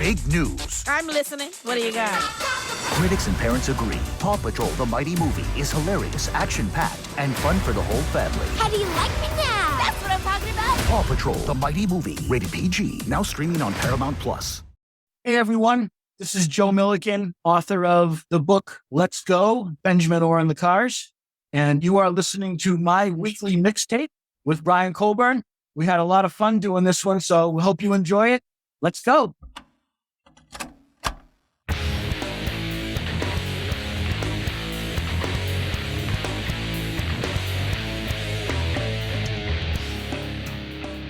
big news. I'm listening. What do you got? Critics and parents agree. Paw Patrol, the mighty movie, is hilarious, action-packed, and fun for the whole family. How do you like me now? That's what I'm talking about. Paw Patrol, the mighty movie, rated PG, now streaming on Paramount+. Hey, everyone. This is Joe Milliken, author of the book, Let's Go, Benjamin Orr and the Cars. And you are listening to my weekly mixtape with Brian Colburn. We had a lot of fun doing this one, so we hope you enjoy it. Let's go.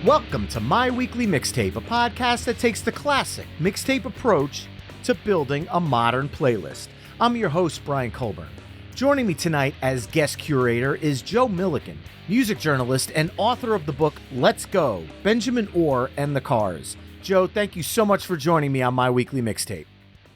Welcome to My Weekly Mixtape, a podcast that takes the classic mixtape approach to building a modern playlist. I'm your host, Brian Colburn. Joining me tonight as guest curator is Joe Milliken, music journalist and author of the book Let's Go, Benjamin Orr and the Cars. Joe, thank you so much for joining me on My Weekly Mixtape.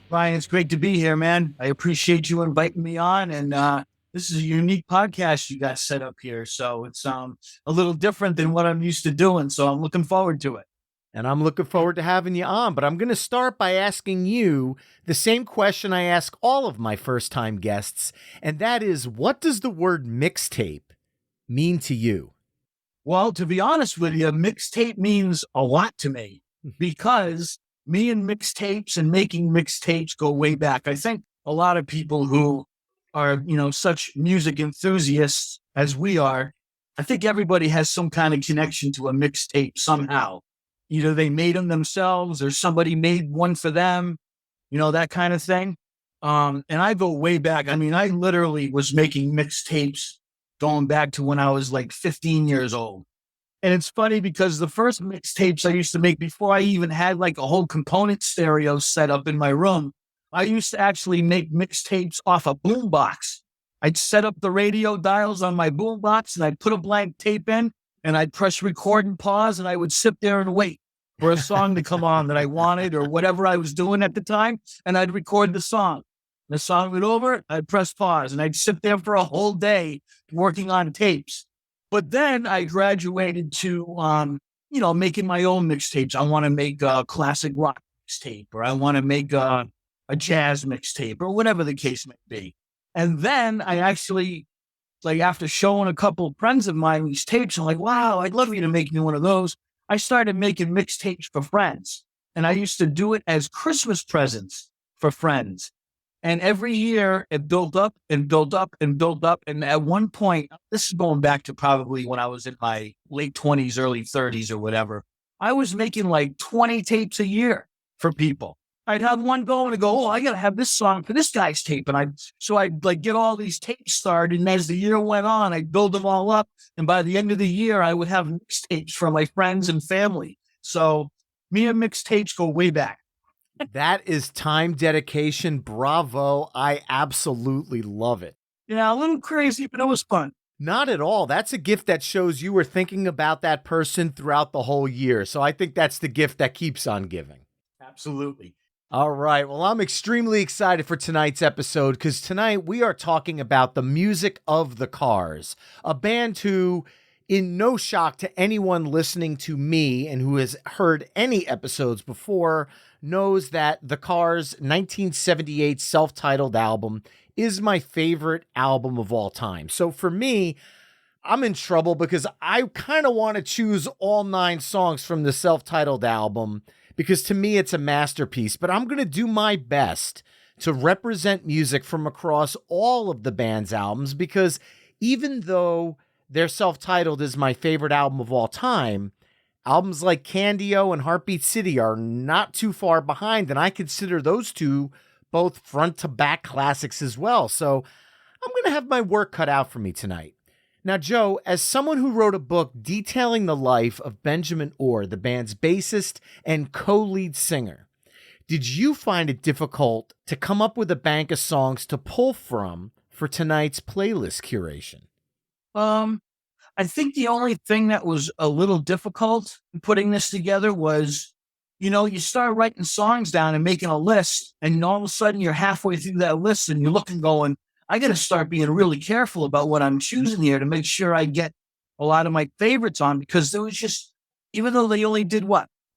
Brian, it's great to be here, man. I appreciate you inviting me on, and this is a unique podcast you got set up here, so it's a little different than what I'm used to doing, so I'm looking forward to it. And I'm looking forward to having you on, but I'm going to start by asking you the same question I ask all of my first-time guests, and that is, what does the word mixtape mean to you? Well, to be honest with you, mixtape means a lot to me because me and mixtapes and making mixtapes go way back. I think a lot of people who are, such music enthusiasts as we are, I think everybody has some kind of connection to a mixtape somehow. Either they made them themselves or somebody made one for them, that kind of thing. And I go way back. I mean, I literally was making mixtapes going back to when I was like 15 years old. And it's funny because the first mixtapes I used to make before I even had like a whole component stereo set up in my room, I used to actually make mixtapes off a boombox. I'd set up the radio dials on my boombox and I'd put a blank tape in and I'd press record and pause and I would sit there and wait for a song to come on that I wanted or whatever I was doing at the time. And I'd record the song. The song went over, I'd press pause and I'd sit there for a whole day working on tapes. But then I graduated to, making my own mixtapes. I want to make a classic rock mixtape or I want to make a jazz mixtape or whatever the case may be. And then I actually, after showing a couple of friends of mine these tapes, I'm like, wow, I'd love you to make me one of those. I started making mixtapes for friends. And I used to do it as Christmas presents for friends. And every year it built up and built up and built up. And at one point, this is going back to probably when I was in my late 20s, early 30s or whatever, I was making like 20 tapes a year for people. I'd have one going and go, I got to have this song for this guy's tape. And I'd get all these tapes started. And as the year went on, I'd build them all up. And by the end of the year, I would have mixtapes for my friends and family. So me and mixtapes go way back. That is time dedication. Bravo. I absolutely love it. Yeah, a little crazy, but it was fun. Not at all. That's a gift that shows you were thinking about that person throughout the whole year. So I think that's the gift that keeps on giving. Absolutely. All right. Well, I'm extremely excited for tonight's episode because tonight we are talking about the music of the Cars, a band who, in no shock to anyone listening to me and who has heard any episodes before, knows that the Cars' 1978 self-titled album is my favorite album of all time. So for me, I'm in trouble because I kind of want to choose all 9 songs from the self-titled album because to me it's a masterpiece, but I'm going to do my best to represent music from across all of the band's albums because even though their self-titled is my favorite album of all time, albums like Candy-O and Heartbeat City are not too far behind, and I consider those two both front-to-back classics as well. So I'm going to have my work cut out for me tonight. Now, Joe, as someone who wrote a book detailing the life of Benjamin Orr, the band's bassist and co-lead singer, did you find it difficult to come up with a bank of songs to pull from for tonight's playlist curation? I think the only thing that was a little difficult in putting this together was, you start writing songs down and making a list, and all of a sudden you're halfway through that list and you're looking going, I got to start being really careful about what I'm choosing here to make sure I get a lot of my favorites on, because there was just, even though they only did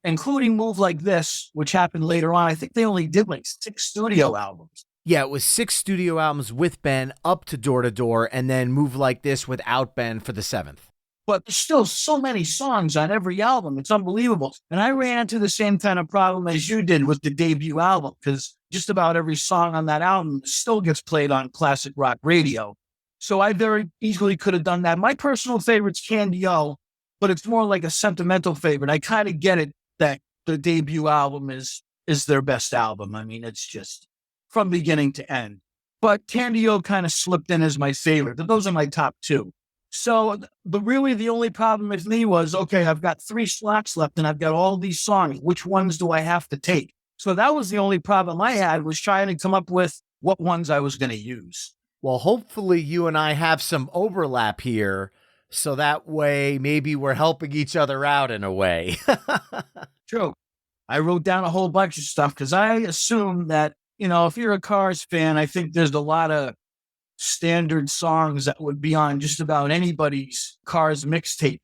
including Move Like This, which happened later on. I think they only did like 6 studio albums. Yeah, it was 6 studio albums with Ben up to Door to Door, and then Move Like This without Ben for the 7th. But there's still so many songs on every album. It's unbelievable. And I ran into the same kind of problem as you did with the debut album, because just about every song on that album still gets played on classic rock radio. So I very easily could have done that. My personal favorite's Candy O, but it's more like a sentimental favorite. I kind of get it that the debut album is their best album. I mean, it's just from beginning to end. But Candy O kind of slipped in as my favorite. Those are my top 2. So really the only problem with me was, okay, I've got 3 slots left and I've got all these songs. Which ones do I have to take? So that was the only problem I had, was trying to come up with what ones I was going to use. Well, hopefully you and I have some overlap here, so that way maybe we're helping each other out in a way. True. I wrote down a whole bunch of stuff because I assume that, if you're a Cars fan, I think there's a lot of standard songs that would be on just about anybody's Cars mixtape,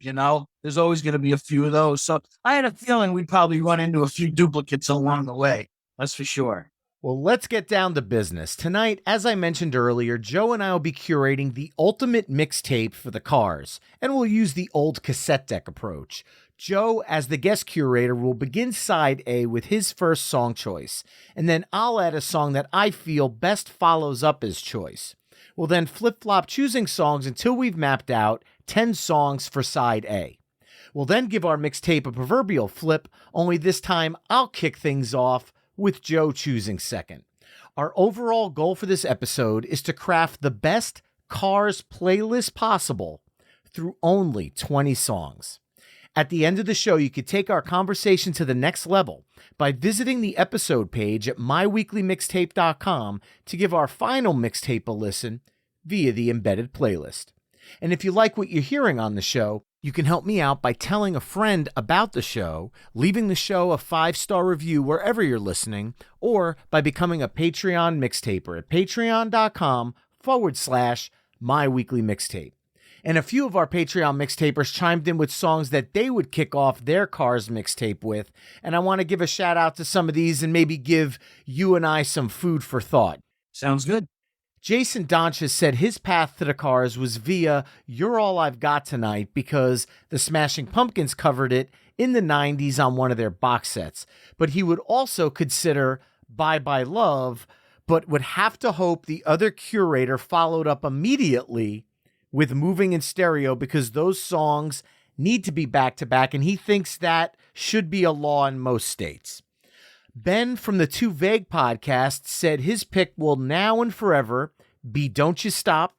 There's always going to be a few of those. So I had a feeling we'd probably run into a few duplicates along the way. That's for sure. Well, let's get down to business. Tonight, as I mentioned earlier, Joe and I will be curating the ultimate mixtape for the Cars, and we'll use the old cassette deck approach. Joe, as the guest curator, will begin side A with his first song choice, and then I'll add a song that I feel best follows up his choice. We'll then flip-flop choosing songs until we've mapped out 10 songs for side A. We'll then give our mixtape a proverbial flip, only this time I'll kick things off with Joe choosing second. Our overall goal for this episode is to craft the best Cars playlist possible through only 20 songs. At the end of the show, you could take our conversation to the next level by visiting the episode page at myweeklymixtape.com to give our final mixtape a listen via the embedded playlist. And if you like what you're hearing on the show, you can help me out by telling a friend about the show, leaving the show a 5-star review wherever you're listening, or by becoming a Patreon mixtaper at patreon.com/myweeklymixtape. And a few of our Patreon mixtapers chimed in with songs that they would kick off their Cars mixtape with, and I want to give a shout out to some of these and maybe give you and I some food for thought. Sounds good. Jason Donches said his path to the Cars was via You're All I've Got Tonight because the Smashing Pumpkins covered it in the 90s on one of their box sets. But he would also consider Bye Bye Love, but would have to hope the other curator followed up immediately with Moving in Stereo because those songs need to be back-to-back, and he thinks that should be a law in most states. Ben from the Too Vague podcast said his pick will now and forever be Don't You Stop,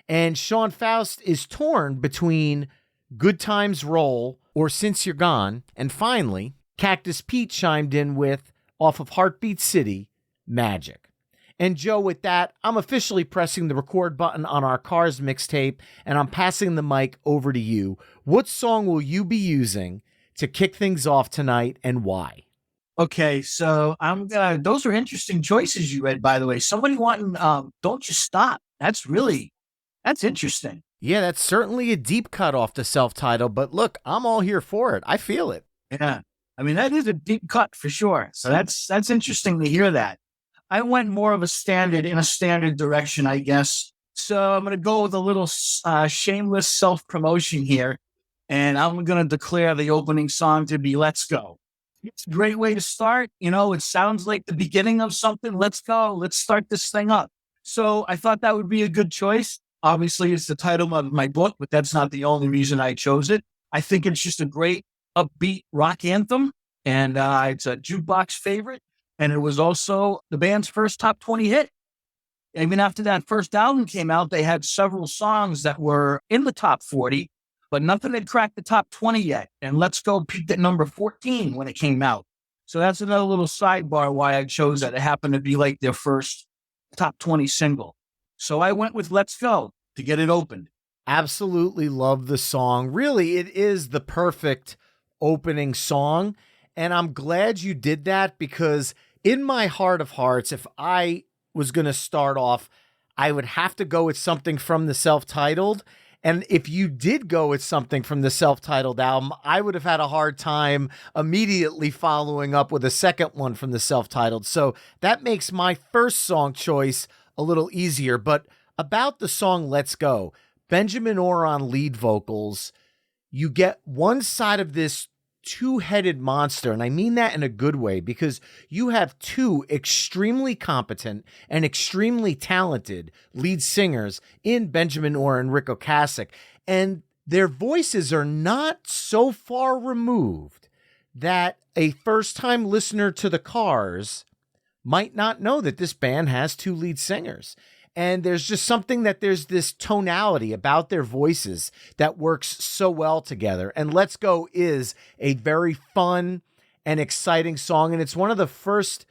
and Sean Faust is torn between Good Times Roll or Since You're Gone, and finally, Cactus Pete chimed in with, off of Heartbeat City, Magic. And Joe, with that, I'm officially pressing the record button on our Cars mixtape, and I'm passing the mic over to you. What song will you be using to kick things off tonight, and why? Okay, so those are interesting choices you read, by the way. Somebody wanting Don't You Stop. That's interesting. Yeah, that's certainly a deep cut off the self-title, but look, I'm all here for it. I feel it. Yeah. I mean, that is a deep cut for sure. So that's interesting to hear that. I went more of a standard direction, I guess. So I'm going to go with a little shameless self-promotion here. And I'm going to declare the opening song to be Let's Go. It's a great way to start. It sounds like the beginning of something. Let's go. Let's start this thing up. So I thought that would be a good choice. Obviously, it's the title of my book, but that's not the only reason I chose it. I think it's just a great upbeat rock anthem. And it's a jukebox favorite. And it was also the band's first top 20 hit. Even after that first album came out, they had several songs that were in the top 40, but nothing had cracked the top 20 yet. And Let's Go peaked at number 14 when it came out. So that's another little sidebar why I chose that. It happened to be like their first top 20 single. So I went with Let's Go to get it opened. Absolutely love the song. Really, it is the perfect opening song. And I'm glad you did that because in my heart of hearts, if I was going to start off, I would have to go with something from the self-titled. And if you did go with something from the self-titled album, I would have had a hard time immediately following up with a second one from the self-titled. So that makes my first song choice a little easier. But about the song Let's Go, Benjamin Orr on lead vocals, you get one side of this two-headed monster, and I mean that in a good way, because you have two extremely competent and extremely talented lead singers in Benjamin Orr and Ric Ocasek, and their voices are not so far removed that a first-time listener to the Cars might not know that this band has two lead singers. And there's just something that there's this tonality about their voices that works so well together. And Let's Go is a very fun and exciting song. And it's one of the first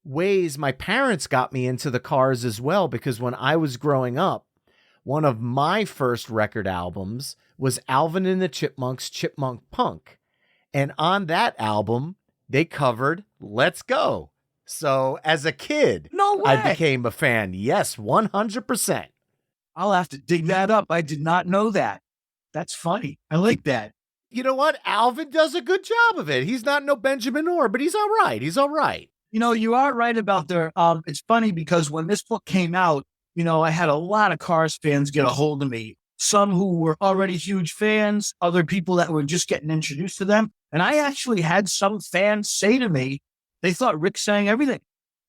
ways my parents got me into the Cars as well, because when I was growing up, one of my first record albums was Alvin and the Chipmunks' Chipmunk Punk. And on that album, they covered Let's Go. So as a kid, No way. I became a fan. Yes, 100%. I'll have to dig that up. I did not know that. That's funny. I like that. You know what? Alvin does a good job of it. He's not no Benjamin Orr, but he's all right. He's all right. You know, you are right about their, it's funny because when this book came out, you know, I had a lot of Cars fans get a hold of me. Some who were already huge fans, other people that were just getting introduced to them. And I actually had some fans say to me, they thought Rick sang everything.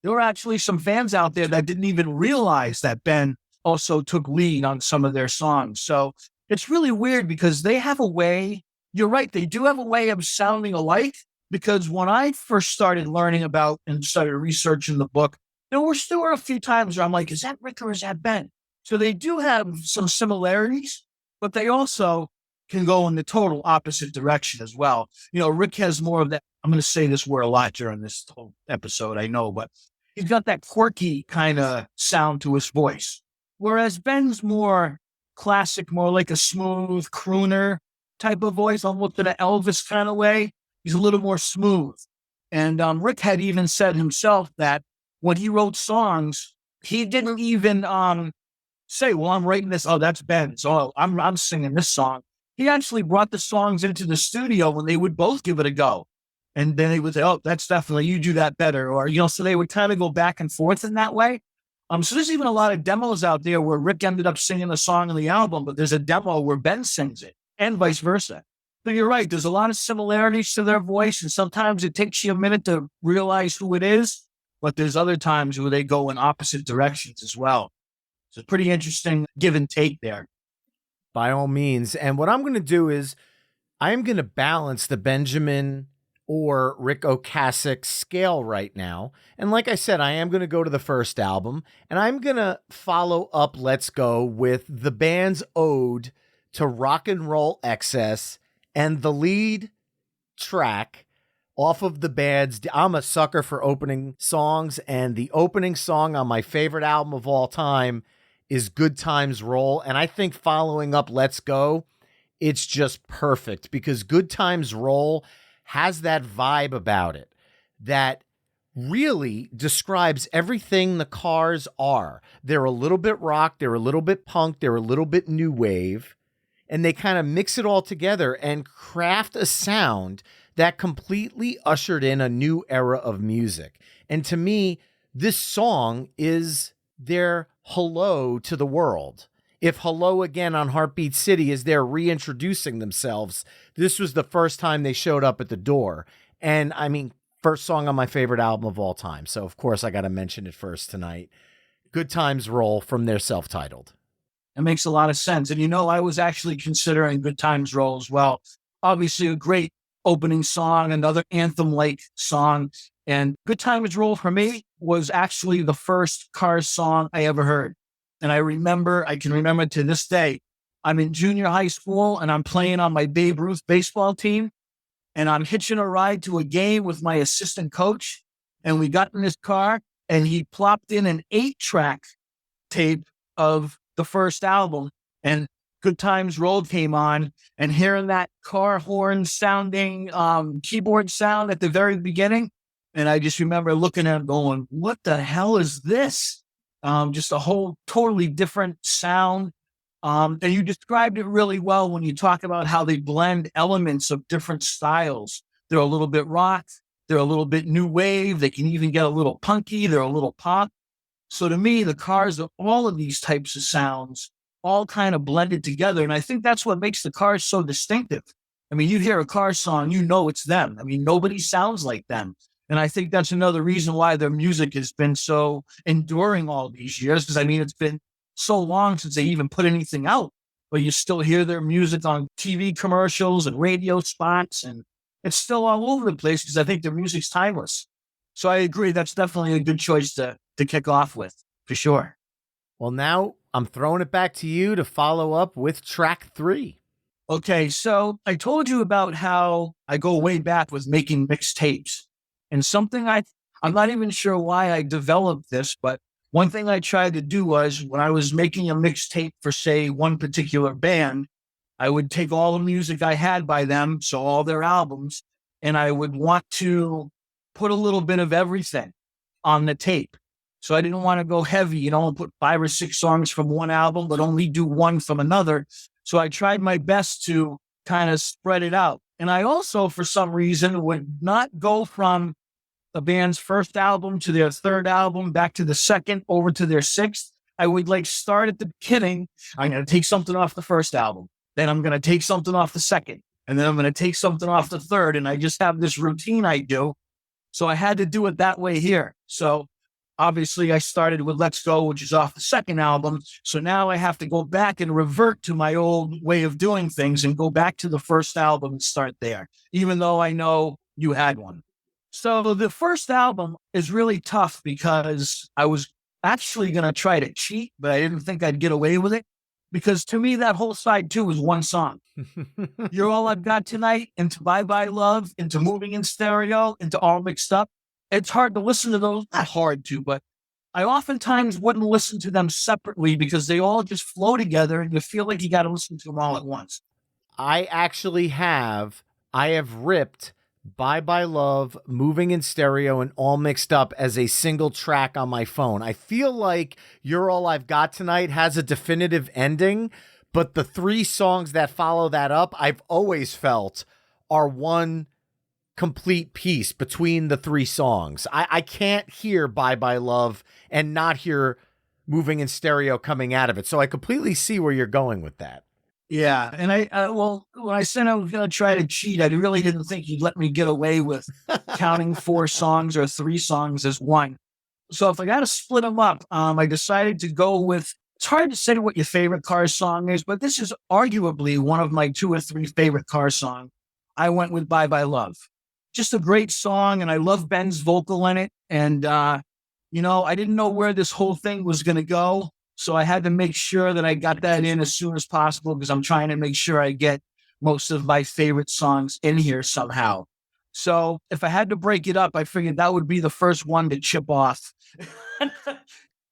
There were actually some fans out there that didn't even realize that Ben also took lead on some of their songs. So it's really weird because they have a way, you're right, they do have a way of sounding alike, because when I first started learning about and started researching the book, there were a few times where I'm like, is that Rick or is that Ben? So they do have some similarities, but they also can go in the total opposite direction as well. You know, Rick has more of that. I'm going to say this word a lot during this whole episode, I know, but he's got that quirky kind of sound to his voice. Whereas Ben's more classic, more like a smooth crooner type of voice, almost in an Elvis kind of way. He's a little more smooth. And Rick had even said himself that when he wrote songs, he didn't even say, well, I'm writing this. Oh, that's Ben. So I'm singing this song. He actually brought the songs into the studio when they would both give it a go. And then they would say, oh, that's definitely, you do that better. Or, you know, so they would kind of go back and forth in that way. So there's even a lot of demos out there where Rick ended up singing the song on the album, but there's a demo where Ben sings it and vice versa. So you're right. There's a lot of similarities to their voice. And sometimes it takes you a minute to realize who it is, but there's other times where they go in opposite directions as well. So it's pretty interesting give and take there. By all means. And what I'm going to do is I'm going to balance the Benjamin Orr Ric Ocasek scale right now. And like I said, I am going to go to the first album, and I'm going to follow up Let's Go with the band's ode to rock and roll excess and the lead track off of the band's, I'm a sucker for opening songs, and the opening song on my favorite album of all time is Good Times Roll. And I think following up Let's Go, it's just perfect, because Good Times Roll has that vibe about it that really describes everything the Cars are. They're a little bit rock, they're a little bit punk, they're a little bit new wave, and they kind of mix it all together and craft a sound that completely ushered in a new era of music. And to me, this song is their hello to the world. If Hello Again on Heartbeat City is their reintroducing themselves, this was the first time they showed up at the door. And I mean, first song on my favorite album of all time. So of course I got to mention it first tonight. Good Times Roll from their self-titled. It makes a lot of sense. And you know, I was actually considering Good Times Roll as well. Obviously a great opening song, another anthem-like song. And Good Times Roll for me was actually the first Cars song I ever heard. And I can remember to this day, I'm in junior high school and I'm playing on my Babe Ruth baseball team. And I'm hitching a ride to a game with my assistant coach. And we got in his car and he plopped in an 8-track tape of the first album. And Good Times Roll came on, and hearing that car horn sounding keyboard sound at the very beginning. And I just remember looking at him going, what the hell is this? Just a whole totally different sound. And you described it really well when you talk about how they blend elements of different styles. They're a little bit rock, they're a little bit new wave, they can even get a little punky, they're a little pop. So to me, the Cars are all of these types of sounds, all kind of blended together. And I think that's what makes the Cars so distinctive. I mean, you hear a Cars song, you know it's them. I mean, nobody sounds like them. And I think that's another reason why their music has been so enduring all these years. Because I mean, it's been so long since they even put anything out, but you still hear their music on TV commercials and radio spots. And it's still all over the place because I think their music's timeless. So I agree. That's definitely a good choice to kick off with, for sure. Well, now I'm throwing it back to you to follow up with track 3. Okay, so I told you about how I go way back with making mixtapes. And something I'm not even sure why I developed this, but one thing I tried to do was when I was making a mixtape for, say, one particular band, I would take all the music I had by them, so all their albums, and I would want to put a little bit of everything on the tape. So I didn't want to go heavy, put 5 or 6 songs from one album, but only do one from another. So I tried my best to kind of spread it out. And I also, for some reason, would not go from the band's first album to their third album, back to the second, over to their sixth. I would start at the beginning. I'm going to take something off the first album. Then I'm going to take something off the second. And then I'm going to take something off the third. And I just have this routine I do. So I had to do it that way here. So obviously I started with Let's Go, which is off the second album. So now I have to go back and revert to my old way of doing things and go back to the first album and start there, even though I know you had one. So the first album is really tough because I was actually going to try to cheat, but I didn't think I'd get away with it. Because to me, that whole side 2 was one song. You're All I've Got Tonight, into Bye Bye Love, into Moving in Stereo, into All Mixed Up. It's hard to listen to those. Not hard to, but I oftentimes wouldn't listen to them separately because they all just flow together and you feel like you got to listen to them all at once. I have ripped Bye Bye Love, Moving in Stereo, and All Mixed Up as a single track on my phone. I feel like You're All I've Got Tonight has a definitive ending, but the 3 songs that follow that up, I've always felt are one complete piece between the 3 songs. I can't hear Bye Bye Love and not hear Moving in Stereo coming out of it. So I completely see where you're going with that. Yeah. And when I said I was going to try to cheat, I really didn't think you'd let me get away with counting 4 songs or 3 songs as one. So if I got to split them up, I decided to go with, it's hard to say what your favorite Cars song is, but this is arguably one of my 2 or 3 favorite Cars songs. I went with Bye Bye Love. Just a great song. And I love Ben's vocal in it. And, I didn't know where this whole thing was going to go. So I had to make sure that I got that in as soon as possible because I'm trying to make sure I get most of my favorite songs in here somehow. So if I had to break it up, I figured that would be the first one to chip off.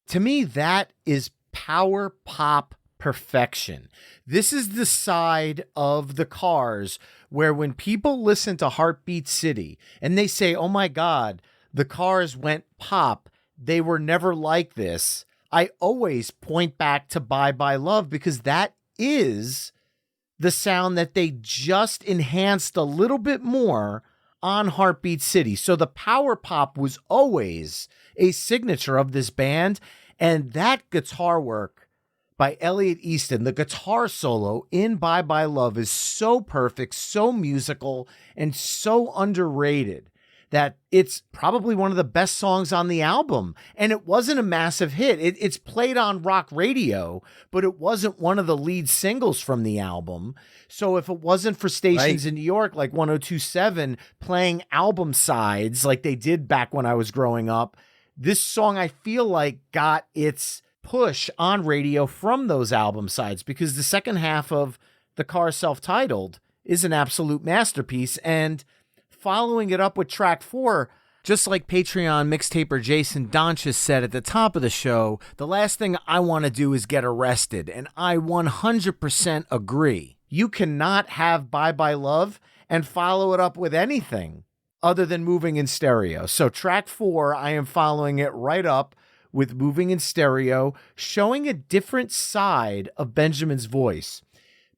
To me, that is power pop perfection. This is the side of the Cars where when people listen to Heartbeat City and they say, oh my God, the Cars went pop, they were never like this. I always point back to Bye Bye Love because that is the sound that they just enhanced a little bit more on Heartbeat City. So the power pop was always a signature of this band. And that guitar work by Elliot Easton, the guitar solo in Bye Bye Love is so perfect, so musical, and so underrated that it's probably one of the best songs on the album. And it wasn't a massive hit. It's played on rock radio, but it wasn't one of the lead singles from the album. So if it wasn't for stations in New York, like 102.7, playing album sides like they did back when I was growing up, this song, I feel like, got its push on radio from those album sides because the second half of The Cars Self-Titled is an absolute masterpiece. And following it up with track 4, just like Patreon mixtaper Jason Donchis said at the top of the show, the last thing I want to do is get arrested. And I 100% agree. You cannot have Bye Bye Love and follow it up with anything other than Moving in Stereo. So track 4, I am following it right up with Moving in Stereo, showing a different side of Benjamin's voice.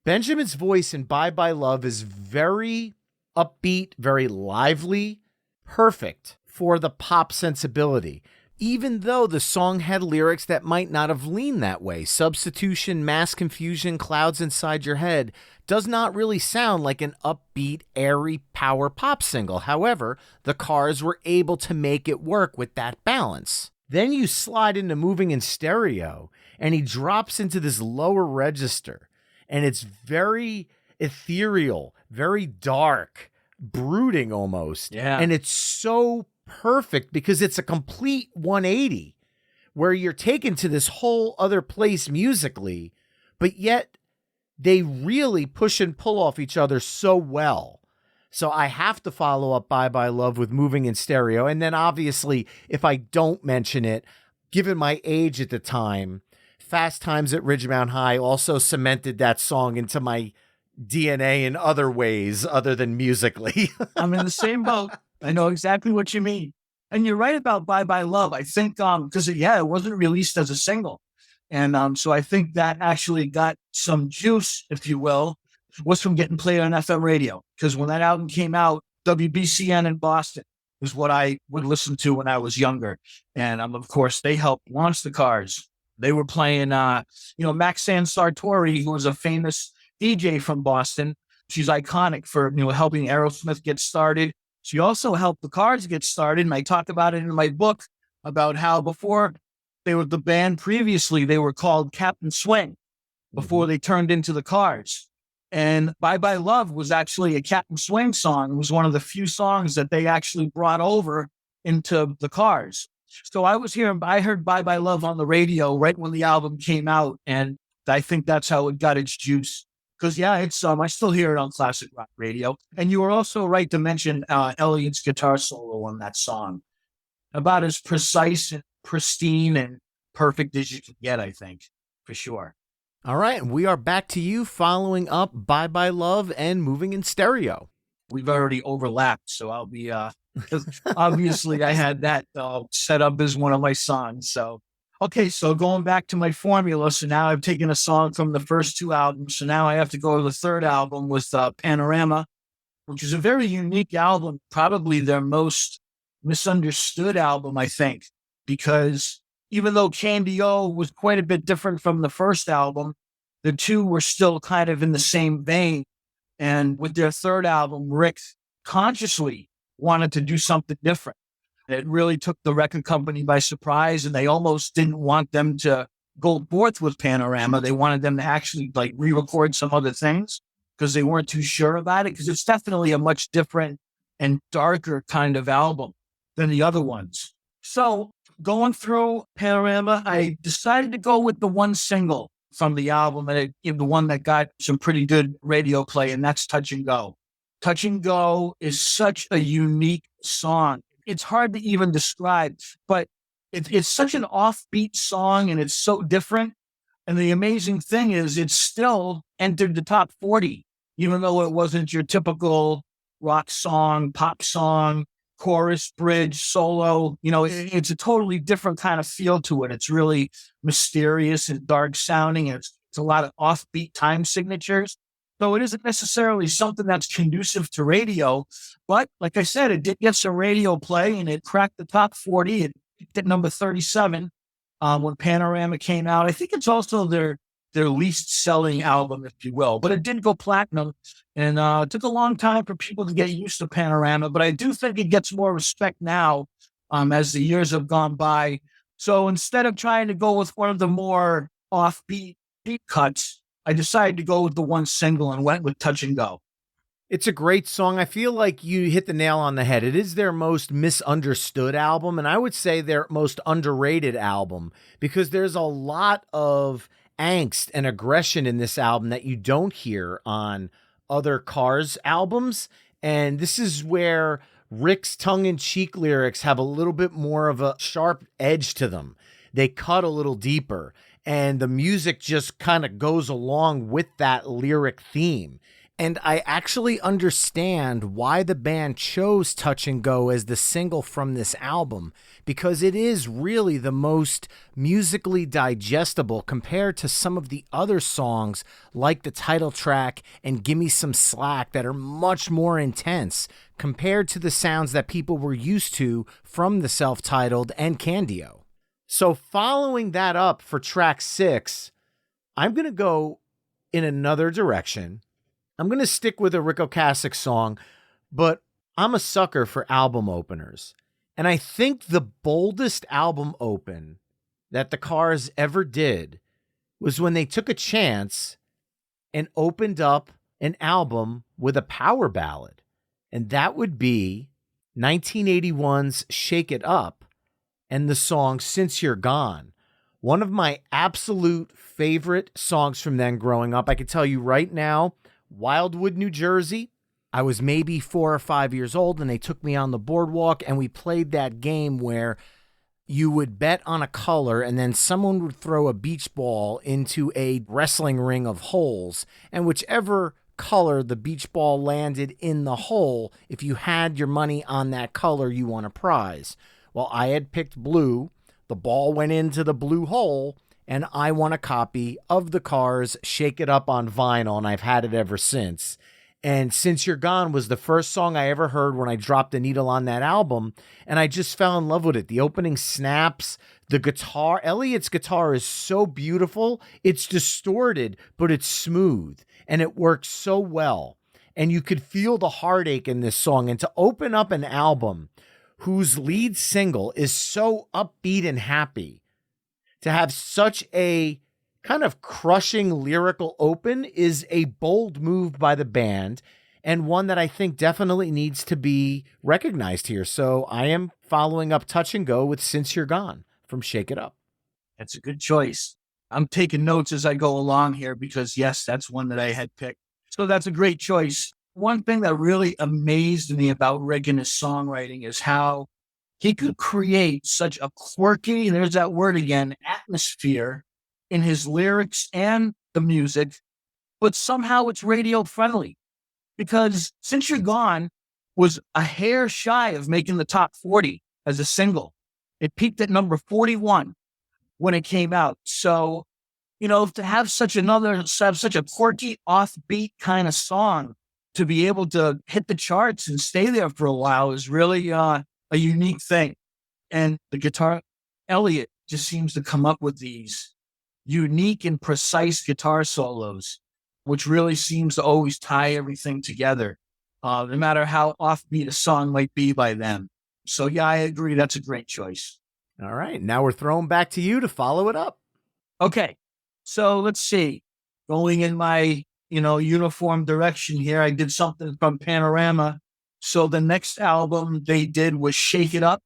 Benjamin's voice in Bye Bye Love is very upbeat, very lively, perfect for the pop sensibility. Even though the song had lyrics that might not have leaned that way. Substitution, mass confusion, clouds inside your head does not really sound like an upbeat, airy power pop single. However, the Cars were able to make it work with that balance. Then you slide into Moving in Stereo, and he drops into this lower register, and it's very ethereal, very dark, brooding almost. Yeah. And it's so perfect because it's a complete 180 where you're taken to this whole other place musically, but yet they really push and pull off each other so well. So I have to follow up Bye Bye Love with Moving in Stereo. And then obviously, if I don't mention it, given my age at the time, Fast Times at Ridgemount High also cemented that song into my DNA in other ways other than musically. I'm in the same boat. I know exactly what you mean. And you're right about Bye Bye Love. I think, because it wasn't released as a single. And so I think that actually got some juice, if you will, was from getting played on FM radio. Because when that album came out, WBCN in Boston was what I would listen to when I was younger. And of course, they helped launch the Cars. They were playing, Maxine Sartori, who was a famous DJ from Boston. She's iconic for, helping Aerosmith get started. She also helped the Cars get started, and I talk about it in my book about how before they were the band previously, they were called Captain Swing before they turned into the Cars. And Bye Bye Love was actually a Captain Swing song. It was one of the few songs that they actually brought over into the Cars. So I heard Bye Bye Love on the radio right when the album came out, and I think that's how it got its juice. Because, it's I still hear it on classic rock radio. And you were also right to mention Elliot's guitar solo on that song. About as precise and pristine and perfect as you can get, I think, for sure. All right, and we are back to you following up Bye Bye Love and Moving in Stereo. We've already overlapped, so I'll be, obviously I had that set up as one of my songs, so. Okay, so going back to my formula, so now I've taken a song from the first two albums, so now I have to go to the third album with Panorama, which is a very unique album, probably their most misunderstood album, I think, because even though Candy O was quite a bit different from the first album, the two were still kind of in the same vein. And with their third album, Rick consciously wanted to do something different. It really took the record company by surprise, and they almost didn't want them to go forth with Panorama. They wanted them to actually re-record some other things because they weren't too sure about it, because it's definitely a much different and darker kind of album than the other ones. So going through Panorama, I decided to go with the one single from the album, and the one that got some pretty good radio play, and that's Touch and Go. Touch and Go is such a unique song. It's hard to even describe, but it's such an offbeat song, and it's so different. And the amazing thing is it still entered the top 40, even though it wasn't your typical rock song, pop song, chorus, bridge, solo. It's a totally different kind of feel to it. It's really mysterious and dark sounding. It's a lot of offbeat time signatures. So it isn't necessarily something that's conducive to radio, but like I said, it did get some radio play, and it cracked the top 40. It hit number 37 when Panorama came out. I think it's also their least selling album, if you will, but it did go platinum, and it took a long time for people to get used to Panorama, but I do think it gets more respect now as the years have gone by. So instead of trying to go with one of the more offbeat deep cuts, I decided to go with the one single and went with Touch and Go. It's a great song. I feel like you hit the nail on the head. It is their most misunderstood album, and I would say their most underrated album, because there's a lot of angst and aggression in this album that you don't hear on other Cars albums. And this is where Rick's tongue-in-cheek lyrics have a little bit more of a sharp edge to them. They cut a little deeper, and the music just kind of goes along with that lyric theme. And I actually understand why the band chose Touch and Go as the single from this album, because it is really the most musically digestible compared to some of the other songs like the title track and Gimme Some Slack that are much more intense compared to the sounds that people were used to from the self-titled and Candio. So following that up for track 6, I'm going to go in another direction. I'm going to stick with a Ric Ocasek song, but I'm a sucker for album openers. And I think the boldest album open that the Cars ever did was when they took a chance and opened up an album with a power ballad. And that would be 1981's Shake It Up and the song Since You're Gone. One of my absolute favorite songs from then growing up. I can tell you right now, Wildwood, New Jersey. I was maybe 4 or 5 years old and they took me on the boardwalk and we played that game where you would bet on a color and then someone would throw a beach ball into a wrestling ring of holes, and whichever color the beach ball landed in the hole, if you had your money on that color, you won a prize. Well, I had picked blue. The ball went into the blue hole and I won a copy of the Cars' Shake It Up on vinyl, and I've had it ever since. And Since You're Gone was the first song I ever heard when I dropped the needle on that album, and I just fell in love with it. The opening snaps, the guitar, Elliot's guitar is so beautiful. It's distorted, but it's smooth, and it works so well. And you could feel the heartache in this song. And to open up an album whose lead single is so upbeat and happy, to have such a kind of crushing lyrical open is a bold move by the band, and one that I think definitely needs to be recognized here. So I am following up Touch and Go with Since You're Gone from Shake It Up. That's a good choice. I'm taking notes as I go along here because, yes, that's one that I had picked. So that's a great choice. One thing that really amazed me about Rick and his songwriting is how he could create such a quirky, there's that word again, atmosphere in his lyrics and the music, but somehow it's radio friendly. Because Since You're Gone was a hair shy of making the top 40 as a single. It peaked at number 41 when it came out. So, to have such a quirky, offbeat kind of song to be able to hit the charts and stay there for a while is really a unique thing. And the guitar, Elliot just seems to come up with these unique and precise guitar solos, which really seems to always tie everything together, no matter how offbeat a song might be by them. So yeah, I agree. That's a great choice. All right. Now we're throwing back to you to follow it up. Okay. So let's see. Going in my, uniform direction here, I did something from Panorama. So the next album they did was Shake It Up.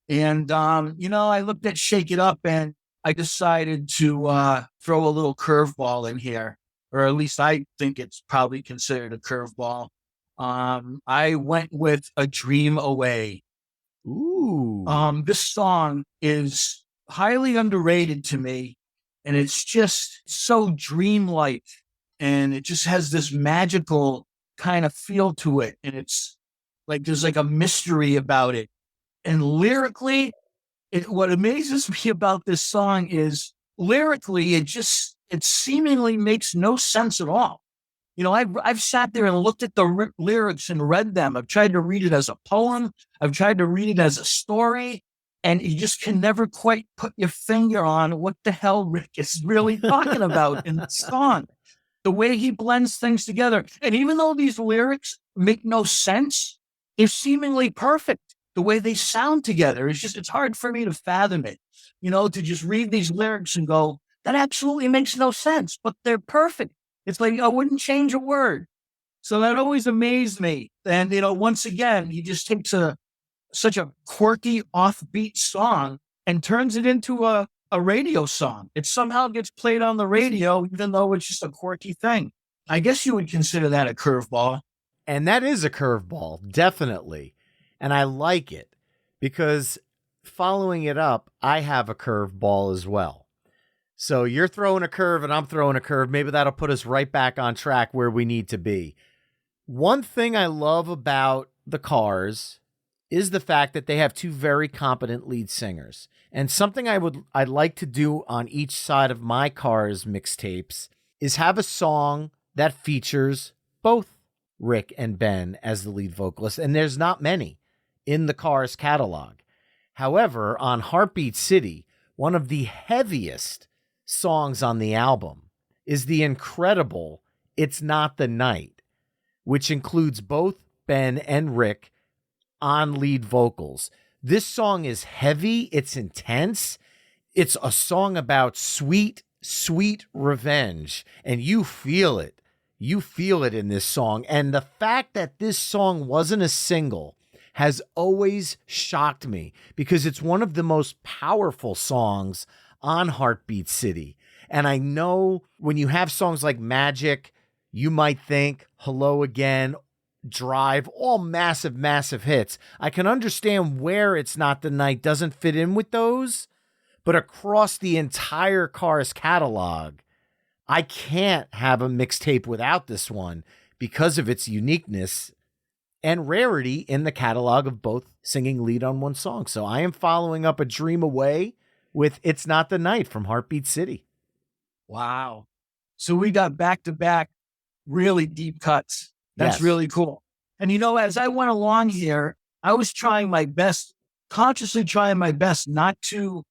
And, I looked at Shake It Up and I decided to throw a little curveball in here, or at least I think it's probably considered a curveball. I went with A Dream Away. Ooh. This song is highly underrated to me, and it's just so dreamlike, and it just has this magical kind of feel to it, and it's like there's like a mystery about it. And lyrically, what amazes me about this song is lyrically, it seemingly makes no sense at all. I've sat there and looked at the lyrics and read them. I've tried to read it as a poem. I've tried to read it as a story, and you just can never quite put your finger on what the hell Rick is really talking about in the song. The way he blends things together. And even though these lyrics make no sense, they're seemingly perfect. The way they sound together, it's hard for me to fathom it, to just read these lyrics and go, that absolutely makes no sense, but they're perfect. It's like, I wouldn't change a word. So that always amazed me. And, once again, he just takes such a quirky, offbeat song and turns it into a radio song. It somehow gets played on the radio, even though it's just a quirky thing. I guess you would consider that a curveball. And that is a curveball, definitely. And I like it because following it up, I have a curveball as well. So you're throwing a curve and I'm throwing a curve. Maybe that'll put us right back on track where we need to be. One thing I love about the Cars is the fact that they have two very competent lead singers. And something I'd like to do on each side of my Cars mixtapes is have a song that features both Rick and Ben as the lead vocalist. And there's not many in the Cars catalog. However, on Heartbeat City, one of the heaviest songs on the album is the incredible It's Not the Night, which includes both Ben and Rick on lead vocals. This song is heavy. It's intense. It's a song about sweet, sweet revenge. And you feel it. You feel it in this song. And the fact that this song wasn't a single has always shocked me because it's one of the most powerful songs on Heartbeat City. And I know when you have songs like Magic, you might think Hello Again, Drive, all massive, massive hits. I can understand where It's Not the Night doesn't fit in with those, but across the entire Cars catalog, I can't have a mixtape without this one because of its uniqueness and rarity in the catalog of both singing lead on one song. So I am following up A Dream Away with It's Not the Night from Heartbeat City. Wow. So we got back-to-back really deep cuts. That's Yes. really cool. And as I went along here, I was trying my best, consciously trying my best not to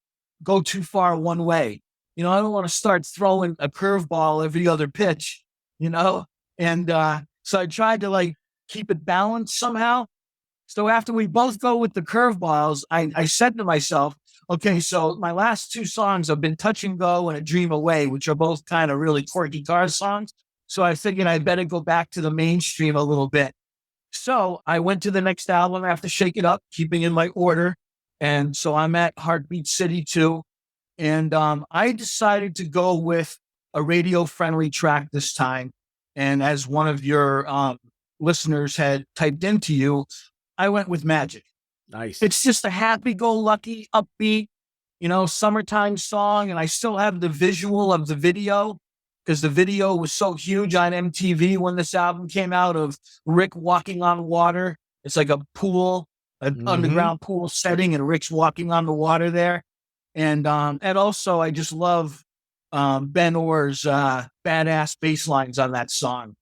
go too far one way. I don't want to start throwing a curveball every other pitch, And so I tried to keep it balanced somehow. So after we both go with the curveballs, I said to myself, okay, so my last two songs have been Touch and Go and A Dream Away, which are both kind of really quirky Cars songs. So I figured I better go back to the mainstream a little bit. So I went to the next album after Shake It Up, keeping in my order. And so I'm at Heartbeat City 2. And I decided to go with a radio-friendly track this time. And as one of your listeners had typed into you, I went with Magic. Nice. It's just a happy-go-lucky, upbeat, summertime song. And I still have the visual of the video because the video was so huge on MTV when this album came out of Rick walking on water. It's like a pool, an underground pool setting, and Rick's walking on the water there. And also, I just love Ben Orr's badass bass lines on that song.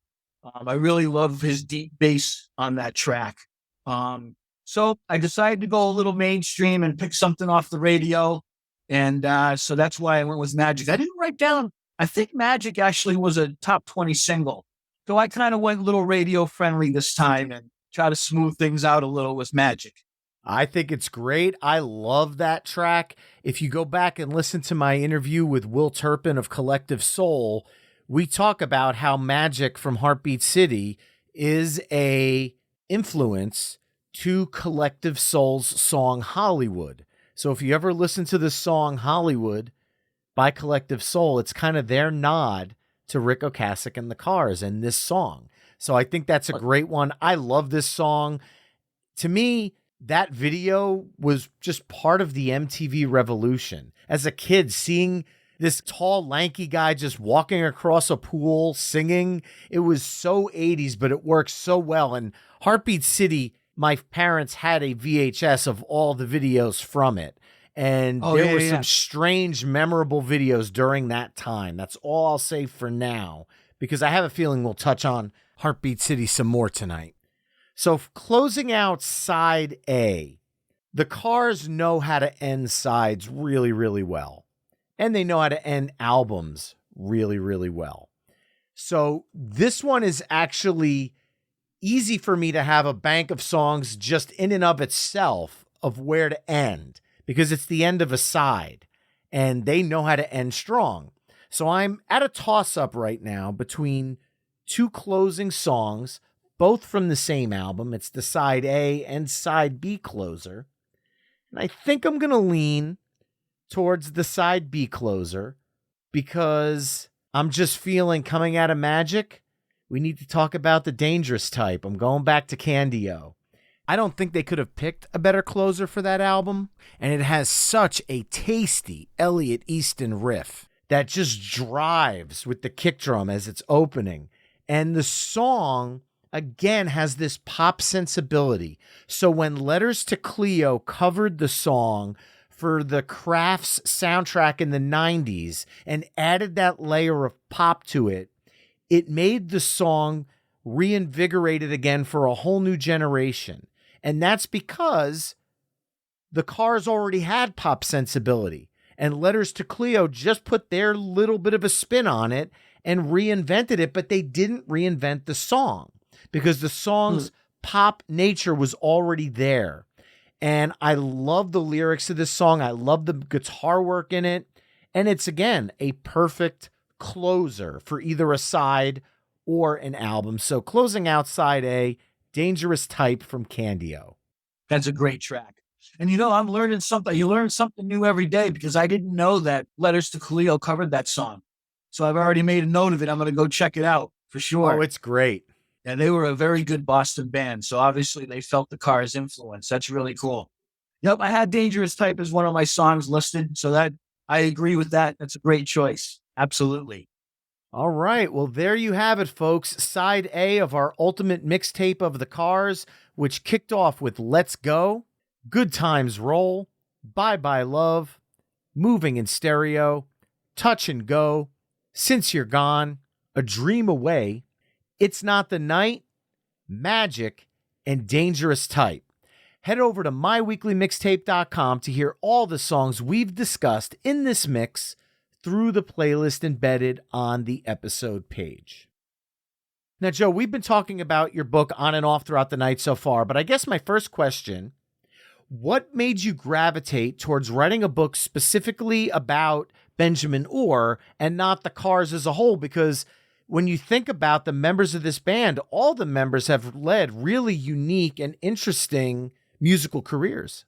I really love his deep bass on that track. So I decided to go a little mainstream and pick something off the radio. And so that's why I went with Magic. I didn't write down, I think Magic actually was a top 20 single. So I kind of went a little radio friendly this time and try to smooth things out a little with Magic. I think it's great. I love that track. If you go back and listen to my interview with Will Turpin of Collective Soul, we talk about how Magic from Heartbeat City is a influence to Collective Soul's song Hollywood. So if you ever listen to the song Hollywood by Collective Soul, it's kind of their nod to Ric Ocasek and the Cars and this song. So I think that's a great one. I love this song. To me, that video was just part of the MTV revolution. As a kid, seeing this tall, lanky guy just walking across a pool, singing, it was so 80s, but it works so well. And Heartbeat City, my parents had a VHS of all the videos from it. And there were some strange, memorable videos during that time. That's all I'll say for now, because I have a feeling we'll touch on Heartbeat City some more tonight. So closing out side A, the Cars know how to end sides really, really well. And they know how to end albums really, really well. So this one is actually easy for me to have a bank of songs just in and of itself of where to end, because it's the end of a side and they know how to end strong. So I'm at a toss-up right now between two closing songs, both from the same album. It's the side A and side B closer. And I think I'm going to lean towards the side B closer because I'm just feeling coming out of Magic, we need to talk about the dangerous type. I'm going back to Candy-O. I don't think they could have picked a better closer for that album. And it has such a tasty Elliot Easton riff that just drives with the kick drum as it's opening. And the song, again, has this pop sensibility. So when Letters to Cleo covered the song for the Crafts soundtrack in the 90s and added that layer of pop to it, it made the song reinvigorated again for a whole new generation. And that's because the Cars already had pop sensibility. And Letters to Cleo just put their little bit of a spin on it and reinvented it, but they didn't reinvent the song because the song's pop nature was already there. And I love the lyrics of this song. I love the guitar work in it. And it's, again, a perfect closer for either a side or an album. So closing out side A, Dangerous Type from Candio. That's a great track. And I'm learning something. You learn something new every day because I didn't know that Letters to Cleo covered that song. So I've already made a note of it. I'm going to go check it out for sure. Oh, it's great. And they were a very good Boston band. So obviously they felt the Cars' influence. That's really cool. Yep, I had Dangerous Type as one of my songs listed. So that I agree with that. That's a great choice. Absolutely. All right. Well, there you have it, folks. Side A of our ultimate mixtape of the Cars, which kicked off with Let's Go, Good Times Roll, Bye Bye Love, Moving in Stereo, Touch and Go, Since You're Gone, A Dream Away, It's Not the Night, Magic, and Dangerous Type. Head over to myweeklymixtape.com to hear all the songs we've discussed in this mix through the playlist embedded on the episode page. Now, Joe, we've been talking about your book on and off throughout the night so far, but I guess my first question, what made you gravitate towards writing a book specifically about Benjamin Orr and not the Cars as a whole? Because when you think about the members of this band, all the members have led really unique and interesting musical careers.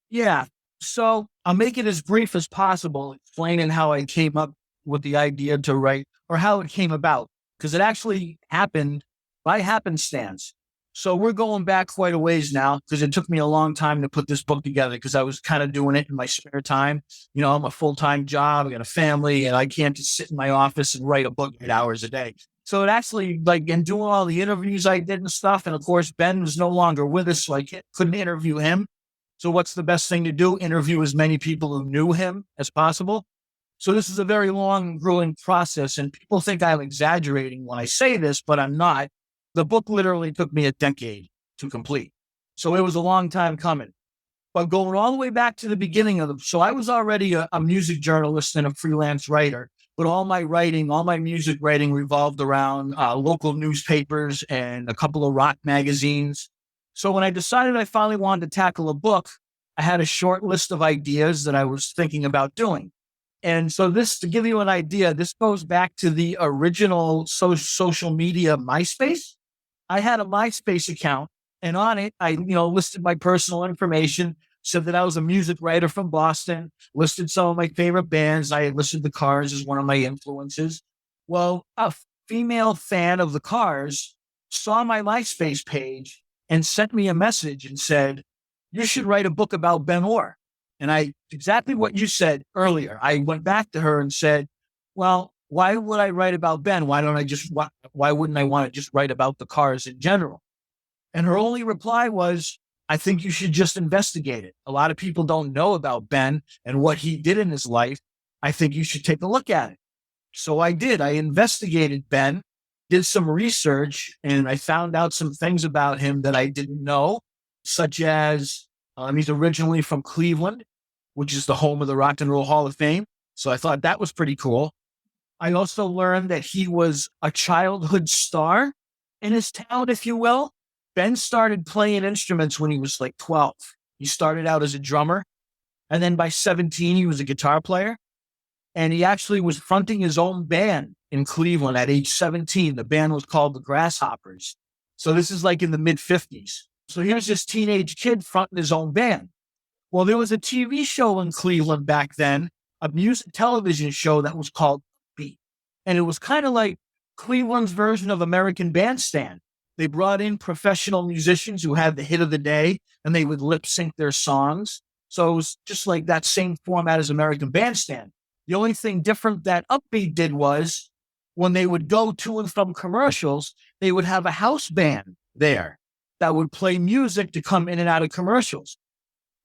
Yeah. So I'll make it as brief as possible, explaining how I came up with the idea to write or how it came about, because it actually happened by happenstance. So we're going back quite a ways now because it took me a long time to put this book together because I was kind of doing it in my spare time. I'm a full-time job, I got a family, and I can't just sit in my office and write a book 8 hours a day. So it actually, in doing all the interviews I did and stuff, and of course, Ben was no longer with us, so I couldn't interview him. So what's the best thing to do? Interview as many people who knew him as possible. So this is a very long, grueling process, and people think I'm exaggerating when I say this, but I'm not. The book literally took me a decade to complete. So it was a long time coming. But going all the way back to the beginning so I was already a music journalist and a freelance writer, but all my music writing revolved around local newspapers and a couple of rock magazines. So when I decided I finally wanted to tackle a book, I had a short list of ideas that I was thinking about doing. And so this, to give you an idea, this goes back to the original social media MySpace. I had a MySpace account, and on it, I listed my personal information, said that I was a music writer from Boston, listed some of my favorite bands. I had listed the Cars as one of my influences. Well, a female fan of the Cars saw my MySpace page and sent me a message and said, "You should write a book about Ben Orr." And exactly what you said earlier, I went back to her and said, well, why would I write about Ben? Why wouldn't I want to just write about the Cars in general? And her only reply was, I think you should just investigate it. A lot of people don't know about Ben and what he did in his life. I think you should take a look at it. So I did. I investigated Ben, did some research, and I found out some things about him that I didn't know, such as he's originally from Cleveland, which is the home of the Rock and Roll Hall of Fame. So I thought that was pretty cool. I also learned that he was a childhood star in his town, if you will. Ben started playing instruments when he was like 12. He started out as a drummer, and then by 17, he was a guitar player. And he actually was fronting his own band in Cleveland at age 17. The band was called the Grasshoppers. So this is like in the mid-50s. So here's this teenage kid fronting his own band. Well, there was a TV show in Cleveland back then, a music television show that was called Beat. And it was kind of like Cleveland's version of American Bandstand. They brought in professional musicians who had the hit of the day, and they would lip sync their songs. So it was just like that same format as American Bandstand. The only thing different that Upbeat did was when they would go to and from commercials, they would have a house band there that would play music to come in and out of commercials.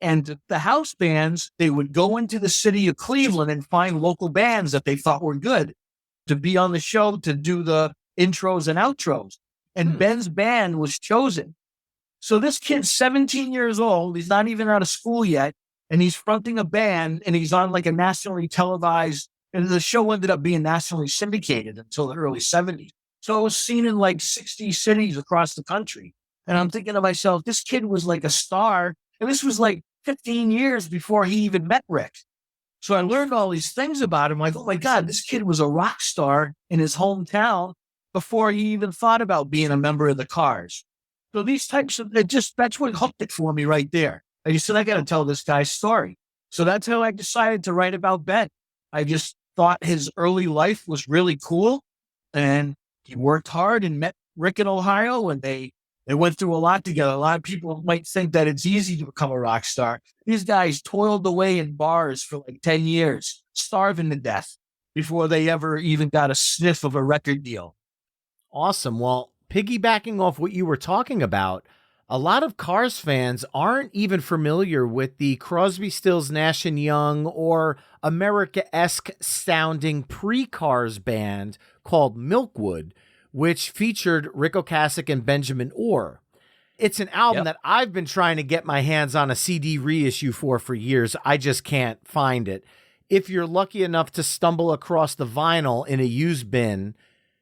And the house bands, they would go into the city of Cleveland and find local bands that they thought were good to be on the show, to do the intros and outros. And Ben's band was chosen. So this kid's 17 years old. He's not even out of school yet. And he's fronting a band, and he's on like a nationally televised, and the show ended up being nationally syndicated until the early 70s. So it was seen in like 60 cities across the country. And I'm thinking to myself, this kid was like a star. And this was like 15 years before he even met Rick. So I learned all these things about him. Like, oh my God, this kid was a rock star in his hometown before he even thought about being a member of the Cars. So these types of, that's what hooked it for me right there. I just said, I got to tell this guy's story. So that's how I decided to write about Ben. I just thought his early life was really cool. And he worked hard and met Rick in Ohio, and they went through a lot together. A lot of people might think that it's easy to become a rock star. These guys toiled away in bars for like 10 years, starving to death before they ever even got a sniff of a record deal. Awesome. Well, piggybacking off what you were talking about, a lot of Cars fans aren't even familiar with the Crosby, Stills, Nash & Young or America-esque sounding pre-Cars band called Milkwood, which featured Ric Ocasek and Benjamin Orr. It's an album that I've been trying to get my hands on a CD reissue for years. I just can't find it. If you're lucky enough to stumble across the vinyl in a used bin,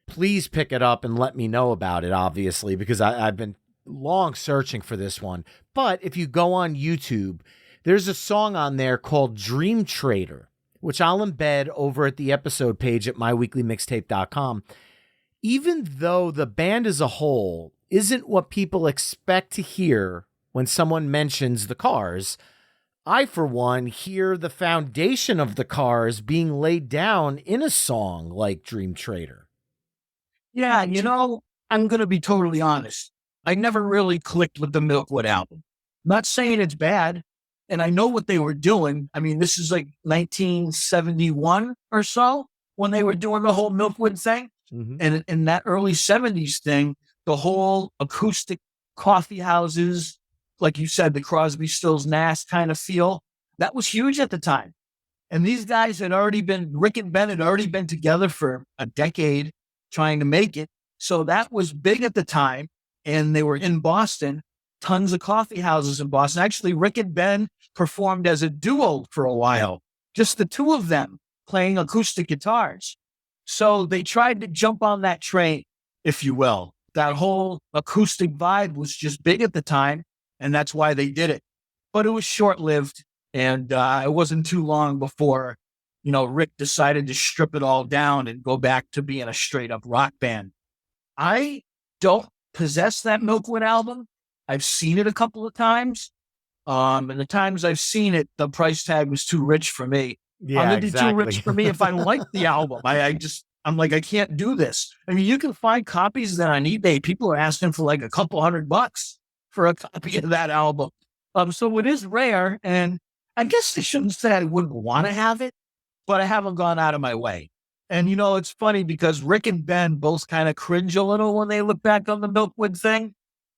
please pick it up and let me know about it, obviously, because I've been long searching for this one. But if you go on YouTube, there's a song on there called Dream Trader, which I'll embed over at the episode page at myweeklymixtape.com. Even though the band as a whole isn't what people expect to hear when someone mentions the Cars, I, for one, hear the foundation of the Cars being laid down in a song like Dream Trader. Yeah, I'm going to be totally honest. I never really clicked with the Milkwood album. Not saying it's bad, and I know what they were doing. I mean, this is like 1971 or so when they were doing the whole Milkwood thing. Mm-hmm. And in that early 70s thing, the whole acoustic coffee houses, like you said, the Crosby, Stills, Nash kind of feel, that was huge at the time. And these guys Rick and Ben had already been together for a decade trying to make it. So that was big at the time. And they were in Boston, tons of coffee houses in Boston. Actually, Rick and Ben performed as a duo for a while, just the two of them playing acoustic guitars. So they tried to jump on that train, if you will. That whole acoustic vibe was just big at the time, and that's why they did it. But it was short-lived, and it wasn't too long before, Rick decided to strip it all down and go back to being a straight-up rock band. I don't possess that Milkwood album. I've seen it a couple of times. And the times I've seen it, the price tag was too rich for me. Yeah, exactly. Too rich for me if I like the album. I'm like, I can't do this. I mean, you can find copies that on eBay. People are asking for like a couple $100 for a copy of that album. So it is rare. And I guess I shouldn't say I wouldn't want to have it, but I haven't gone out of my way. And, it's funny because Rick and Ben both kind of cringe a little when they look back on the Milkwood thing.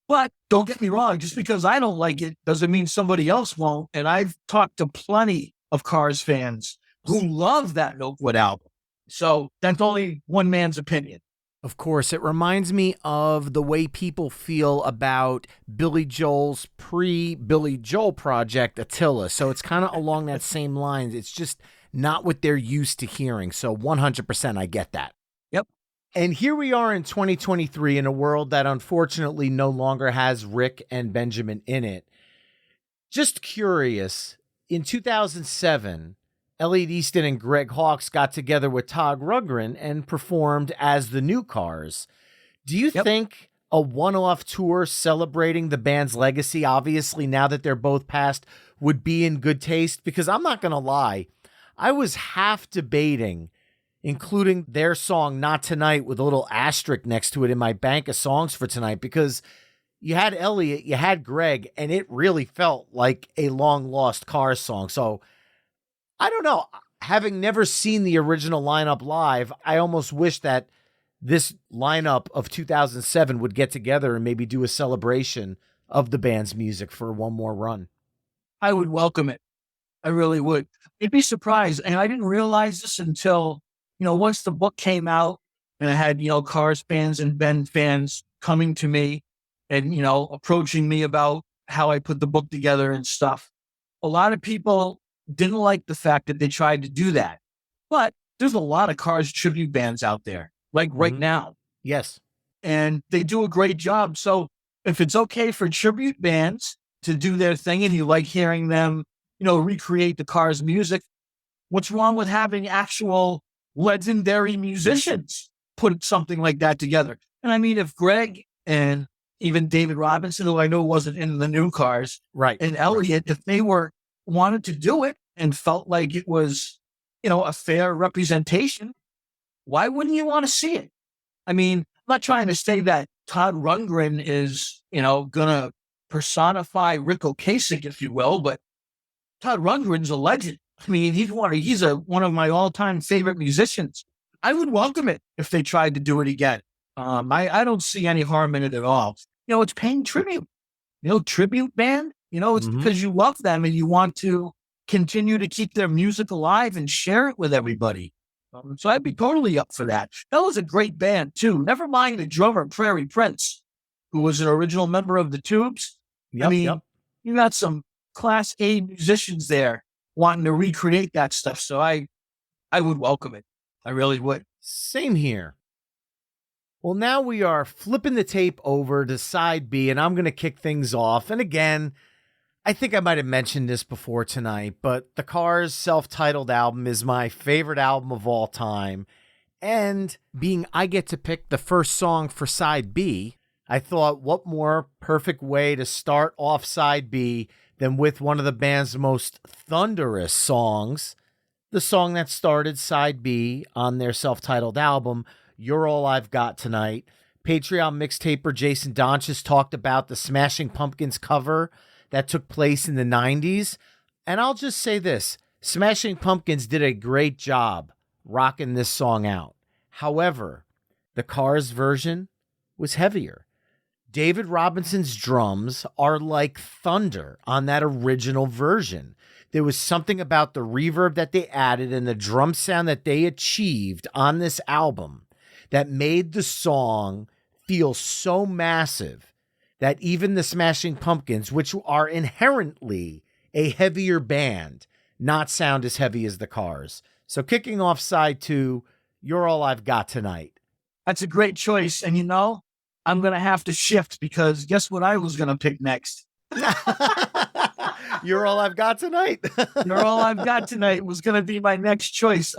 But don't get me wrong, just because I don't like it doesn't mean somebody else won't. And I've talked to plenty of Cars fans who love that Milkwood album. So that's only one man's opinion. Of course, it reminds me of the way people feel about Billy Joel's pre-Billy Joel project, Attila. So it's kind of along that same lines. It's just not what they're used to hearing. So 100% I get that. Yep. And here we are in 2023 in a world that unfortunately no longer has Rick and Benjamin in it. Just curious, in 2007, Elliot Easton and Greg Hawkes got together with Todd Rundgren and performed as the New Cars. Do you think a one-off tour celebrating the band's legacy, obviously now that they're both passed, would be in good taste? Because I'm not going to lie, I was half debating including their song Not Tonight with a little asterisk next to it in my bank of songs for tonight, because you had Elliot, you had Greg, and it really felt like a long-lost Cars song. So I don't know. having never seen the original lineup live, I almost wish that this lineup of 2007 would get together and maybe do a celebration of the band's music for one more run. I would welcome it. I really would. You'd be surprised. And I didn't realize this until, once the book came out and I had, Cars fans and Ben fans coming to me and, approaching me about how I put the book together and stuff. A lot of people didn't like the fact that they tried to do that. But there's a lot of Cars tribute bands out there, like right now. Yes. And they do a great job. So if it's okay for tribute bands to do their thing and you like hearing them, recreate the Cars music, what's wrong with having actual legendary musicians put something like that together? And I mean, if Greg and even David Robinson, who I know wasn't in the new Cars, right, and Elliot, if they wanted to do it and felt like it was, a fair representation, why wouldn't you want to see it? I mean, I'm not trying to say that Todd Rundgren is, going to personify Ric Ocasek, if you will, but Todd Rundgren's a legend. I mean, he's one of my all-time favorite musicians. I would welcome it if they tried to do it again. I don't see any harm in it at all. It's paying tribute. Tribute band, it's because you love them and you want to continue to keep their music alive and share it with everybody. So I'd be totally up for that. That was a great band, too. Never mind the drummer, Prairie Prince, who was an original member of the Tubes. You got some Class A musicians there wanting to recreate that stuff. So I would welcome it. I really would. Same here. Well, now we are flipping the tape over to side B, and I'm going to kick things off. And again, I think I might have mentioned this before tonight, but the Cars' self-titled album is my favorite album of all time. And being I get to pick the first song for side B, I thought, what more perfect way to start off side B than with one of the band's most thunderous songs, the song that started side B on their self-titled album, You're All I've Got Tonight. Patreon mixtaper Jason Donches talked about the Smashing Pumpkins cover that took place in the 90s. And I'll just say this, Smashing Pumpkins did a great job rocking this song out. However, the Cars version was heavier. David Robinson's drums are like thunder on that original version. There was something about the reverb that they added and the drum sound that they achieved on this album that made the song feel so massive that even the Smashing Pumpkins, which are inherently a heavier band, not sound as heavy as the Cars. So kicking off side 2, You're All I've Got Tonight. That's a great choice. And I'm going to have to shift because guess what I was going to pick next? You're All I've Got Tonight. You're All I've Got Tonight was going to be my next choice.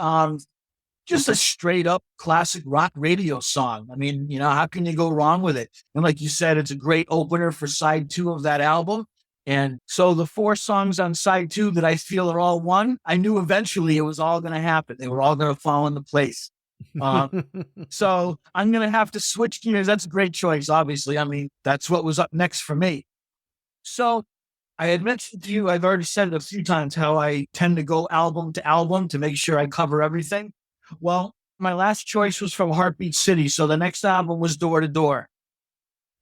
Just a straight up classic rock radio song. I mean, how can you go wrong with it? And like you said, it's a great opener for side 2 of that album. And so the 4 songs on side 2 that I feel are all one, I knew eventually it was all going to happen. They were all going to fall into place. So I'm going to have to switch gears. That's a great choice, obviously. I mean, that's what was up next for me. So I had mentioned to you, I've already said it a few times, how I tend to go album to album to make sure I cover everything. Well, my last choice was from Heartbeat City. So the next album was Door to Door.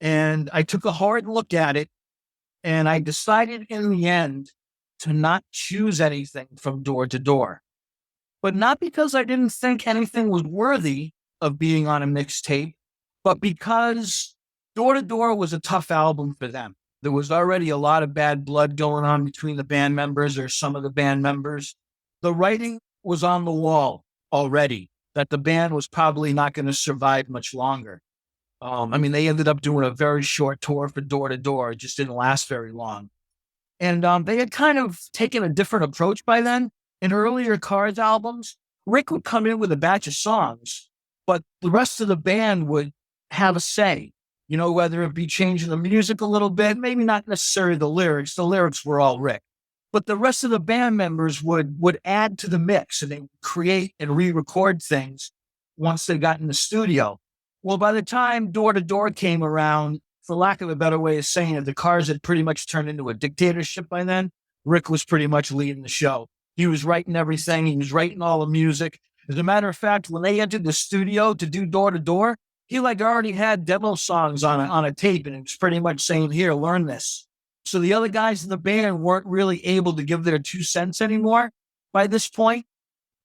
And I took a hard look at it and I decided in the end to not choose anything from Door to Door. But not because I didn't think anything was worthy of being on a mixtape, but because Door to Door was a tough album for them. There was already a lot of bad blood going on between the band members or some of the band members. The writing was on the wall already that the band was probably not going to survive much longer. They ended up doing a very short tour for Door to Door. It just didn't last very long. And they had kind of taken a different approach by then. In earlier Cars albums, Rick would come in with a batch of songs, but the rest of the band would have a say, whether it be changing the music a little bit, maybe not necessarily the lyrics. The lyrics were all Rick. But the rest of the band members would add to the mix and they would create and re-record things once they got in the studio. Well, by the time Door to Door came around, for lack of a better way of saying it, the Cars had pretty much turned into a dictatorship by then. Rick was pretty much leading the show. He was writing everything. He was writing all the music. As a matter of fact, when they entered the studio to do Door to Door, he like already had demo songs on a tape, and it was pretty much saying, here, learn this. So the other guys in the band weren't really able to give their 2 cents anymore by this point.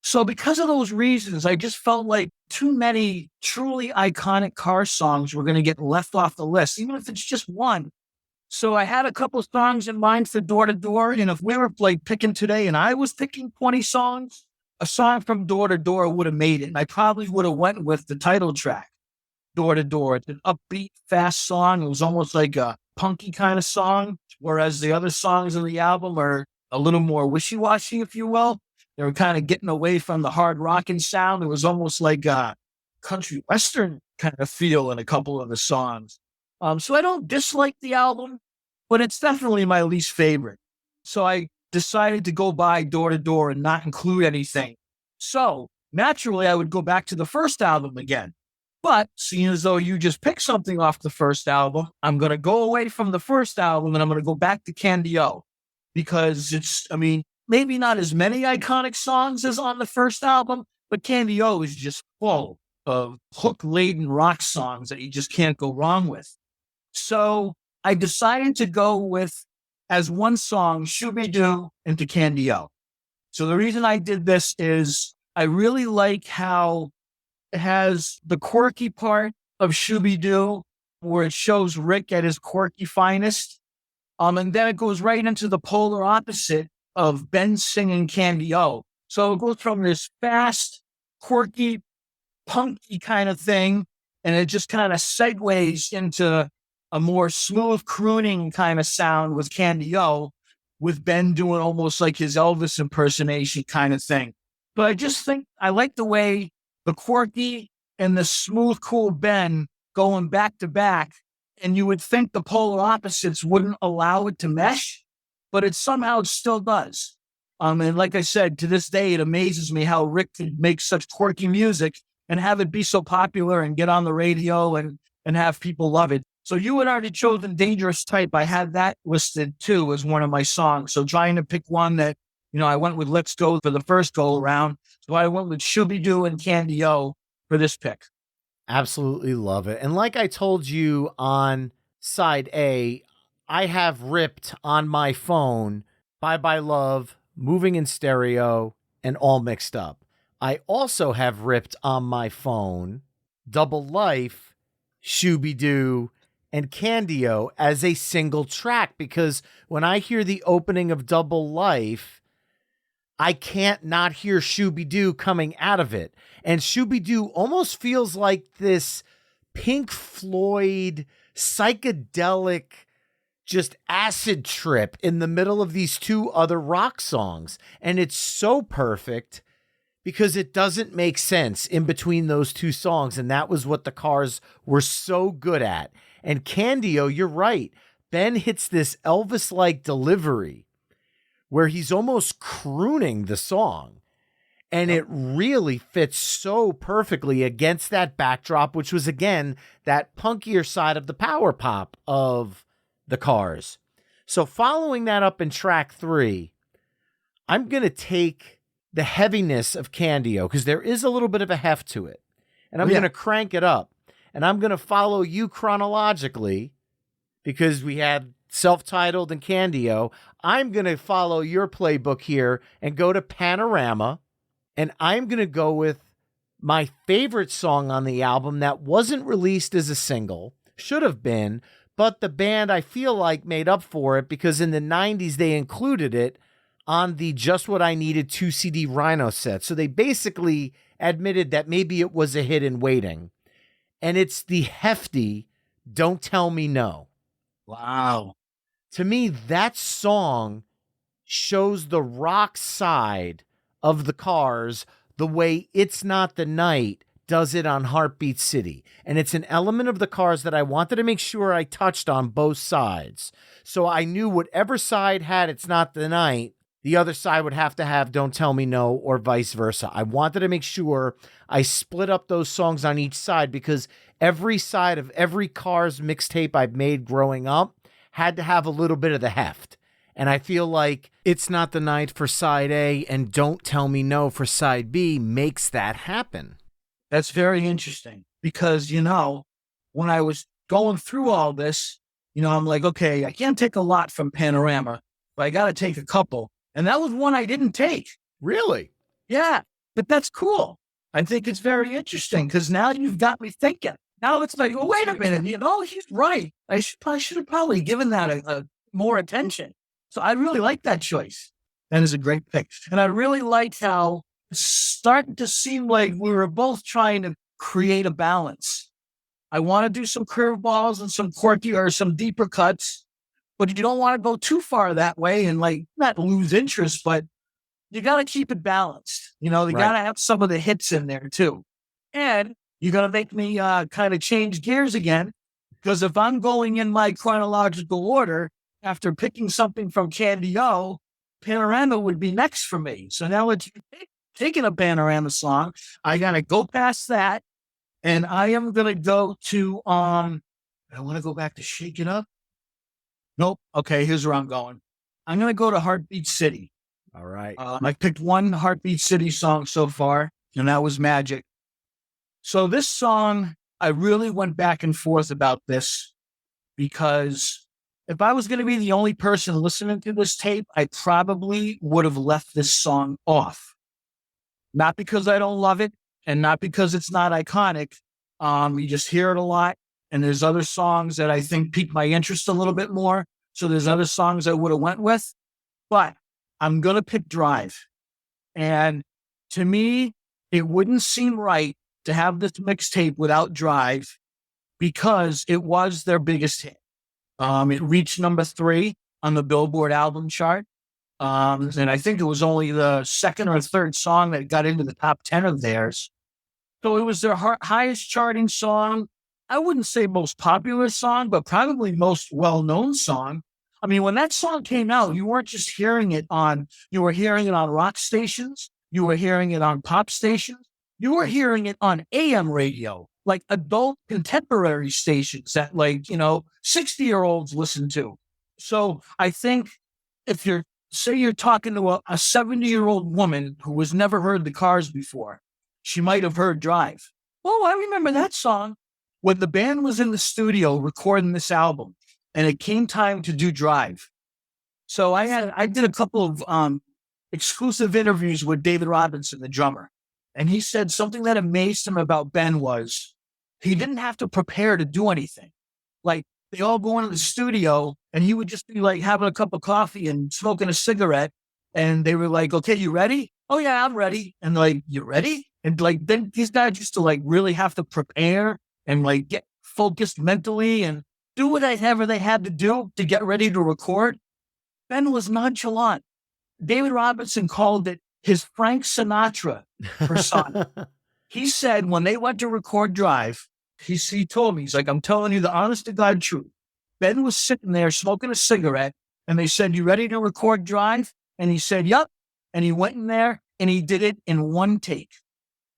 So because of those reasons, I just felt like too many truly iconic Cars songs were going to get left off the list, even if it's just one. So I had a couple of songs in mind for Door to Door, and if we were like picking today and I was picking 20 songs, a song from Door to Door would have made it. And I probably would have went with the title track, Door to Door. It's an upbeat, fast song. It was almost like a punky kind of song, whereas the other songs on the album are a little more wishy-washy, if you will. They were kind of getting away from the hard rocking sound. It was almost like a country western kind of feel in a couple of the songs. So I don't dislike the album, but it's definitely my least favorite. So I decided to go by Door to Door and not include anything. So naturally, I would go back to the first album again. But seeing as though you just picked something off the first album, I'm going to go away from the first album and I'm going to go back to Candy-O, because it's, I mean, maybe not as many iconic songs as on the first album, but Candy-O is just full of hook-laden rock songs that you just can't go wrong with. So I decided to go with, as one song, Shooby-Doo into Candy-O. So the reason I did this is I really like how it has the quirky part of Shooby-Doo, where it shows Rick at his quirky finest. And then it goes right into the polar opposite of Ben singing Candy-O. So it goes from this fast, quirky, punky kind of thing, and it just kind of segues into a more smooth crooning kind of sound with Candy-O, with Ben doing almost like his Elvis impersonation kind of thing. But I just think I like the way the quirky and the smooth, cool Ben going back to back, and you would think the polar opposites wouldn't allow it to mesh, but it somehow still does. And like I said, to this day, it amazes me how Rick could make such quirky music and have it be so popular and get on the radio and have people love it. So you had already chosen Dangerous Type. I had that listed too as one of my songs. So trying to pick one that, you know, I went with Let's Go for the first go around. So I went with Shooby-Doo and Candy-O for this pick. Absolutely love it. And like I told you on side A, I have ripped on my phone Bye Bye Love, Moving in Stereo, and All Mixed Up. I also have ripped on my phone Double Life, Shooby-Doo, and Candy-O as a single track, because when I hear the opening of Double Life, I can't not hear Shooby-Doo coming out of it. And Shooby-Doo almost feels like this Pink Floyd psychedelic, just acid trip in the middle of these two other rock songs. And it's so perfect because it doesn't make sense in between those two songs. And that was what the Cars were so good at. And Candy-O, you're right. Ben hits this Elvis-like delivery where he's almost crooning the song. And it really fits so perfectly against that backdrop, which was, again, that punkier side of the power pop of the Cars. So following that up in track 3, I'm going to take the heaviness of Candy-O, because there is a little bit of a heft to it. And I'm going to crank it up. And I'm going to follow you chronologically, because we had Self-Titled and Candy-O. I'm going to follow your playbook here and go to Panorama. And I'm going to go with my favorite song on the album that wasn't released as a single, should have been, but the band, I feel like, made up for it, because in the 90s they included it on the Just What I Needed 2 CD Rhino set. So they basically admitted that maybe it was a hit in waiting. And it's the hefty Don't Tell Me No. Wow. To me, that song shows the rock side of the Cars the way It's Not the Night does it on Heartbeat City. And it's an element of the Cars that I wanted to make sure I touched on both sides. So I knew whatever side had It's Not the Night, the other side would have to have Don't Tell Me No, or vice versa. I wanted to make sure I split up those songs on each side, because every side of every Cars mixtape I've made growing up had to have a little bit of the heft. And I feel like It's Not the Night for side A and Don't Tell Me No for side B makes that happen. That's very interesting because, when I was going through all this, I'm like, okay, I can't take a lot from Panorama, but I got to take a couple. And that was one I didn't take. Really? Yeah, but that's cool. I think it's very interesting because now you've got me thinking. Now it's like, oh, wait a minute, he's right. I should have probably given that a more attention. So I really like that choice. That is a great pick. And I really liked how it's starting to seem like we were both trying to create a balance. I want to do some curveballs and some quirky or some deeper cuts, but you don't want to go too far that way and not lose interest, but you got to keep it balanced. They got to have some of the hits in there too. And you're going to make me kind of change gears again, because if I'm going in my chronological order, after picking something from Candy O, Panorama would be next for me. So now it's taking a Panorama song. I got to go past that. And I am going to go to, I want to go back to Shake It Up. Nope. Okay, here's where I'm going. I'm going to go to Heartbeat City. All right. I picked one Heartbeat City song so far, and that was Magic. So this song, I really went back and forth about this because if I was going to be the only person listening to this tape, I probably would have left this song off. Not because I don't love it and not because it's not iconic. You just hear it a lot. And there's other songs that I think pique my interest a little bit more. So there's other songs I would have went with. But I'm going to pick Drive. And to me, it wouldn't seem right to have this mixtape without Drive because it was their biggest hit. It reached number 3 on the Billboard album chart. And I think it was only the second or third song that got into the top 10 of theirs. So it was their highest charting song. I wouldn't say most popular song, but probably most well-known song. I mean, when that song came out, you weren't just hearing it you were hearing it on rock stations. You were hearing it on pop stations. You were hearing it on AM radio, like adult contemporary stations that 60-year-olds listen to. So I think if you're talking to a 70-year-old woman who has never heard the Cars before, she might have heard Drive. Oh, I remember that song. When the band was in the studio recording this album and it came time to do Drive. So I did a couple of exclusive interviews with David Robinson, the drummer. And he said something that amazed him about Ben was he didn't have to prepare to do anything. Like they all go into the studio and he would just be like having a cup of coffee and smoking a cigarette. And they were like, okay, you ready? Oh yeah, I'm ready. And like, you ready? And then these guys used to really have to prepare and get focused mentally and do whatever they had to do to get ready to record. Ben was nonchalant. David Robinson called it his Frank Sinatra persona. He said when they went to record Drive, he told me, he's like, I'm telling you the honest to God truth. Ben was sitting there smoking a cigarette and they said, you ready to record Drive? And he said, yup. And he went in there and he did it in one take.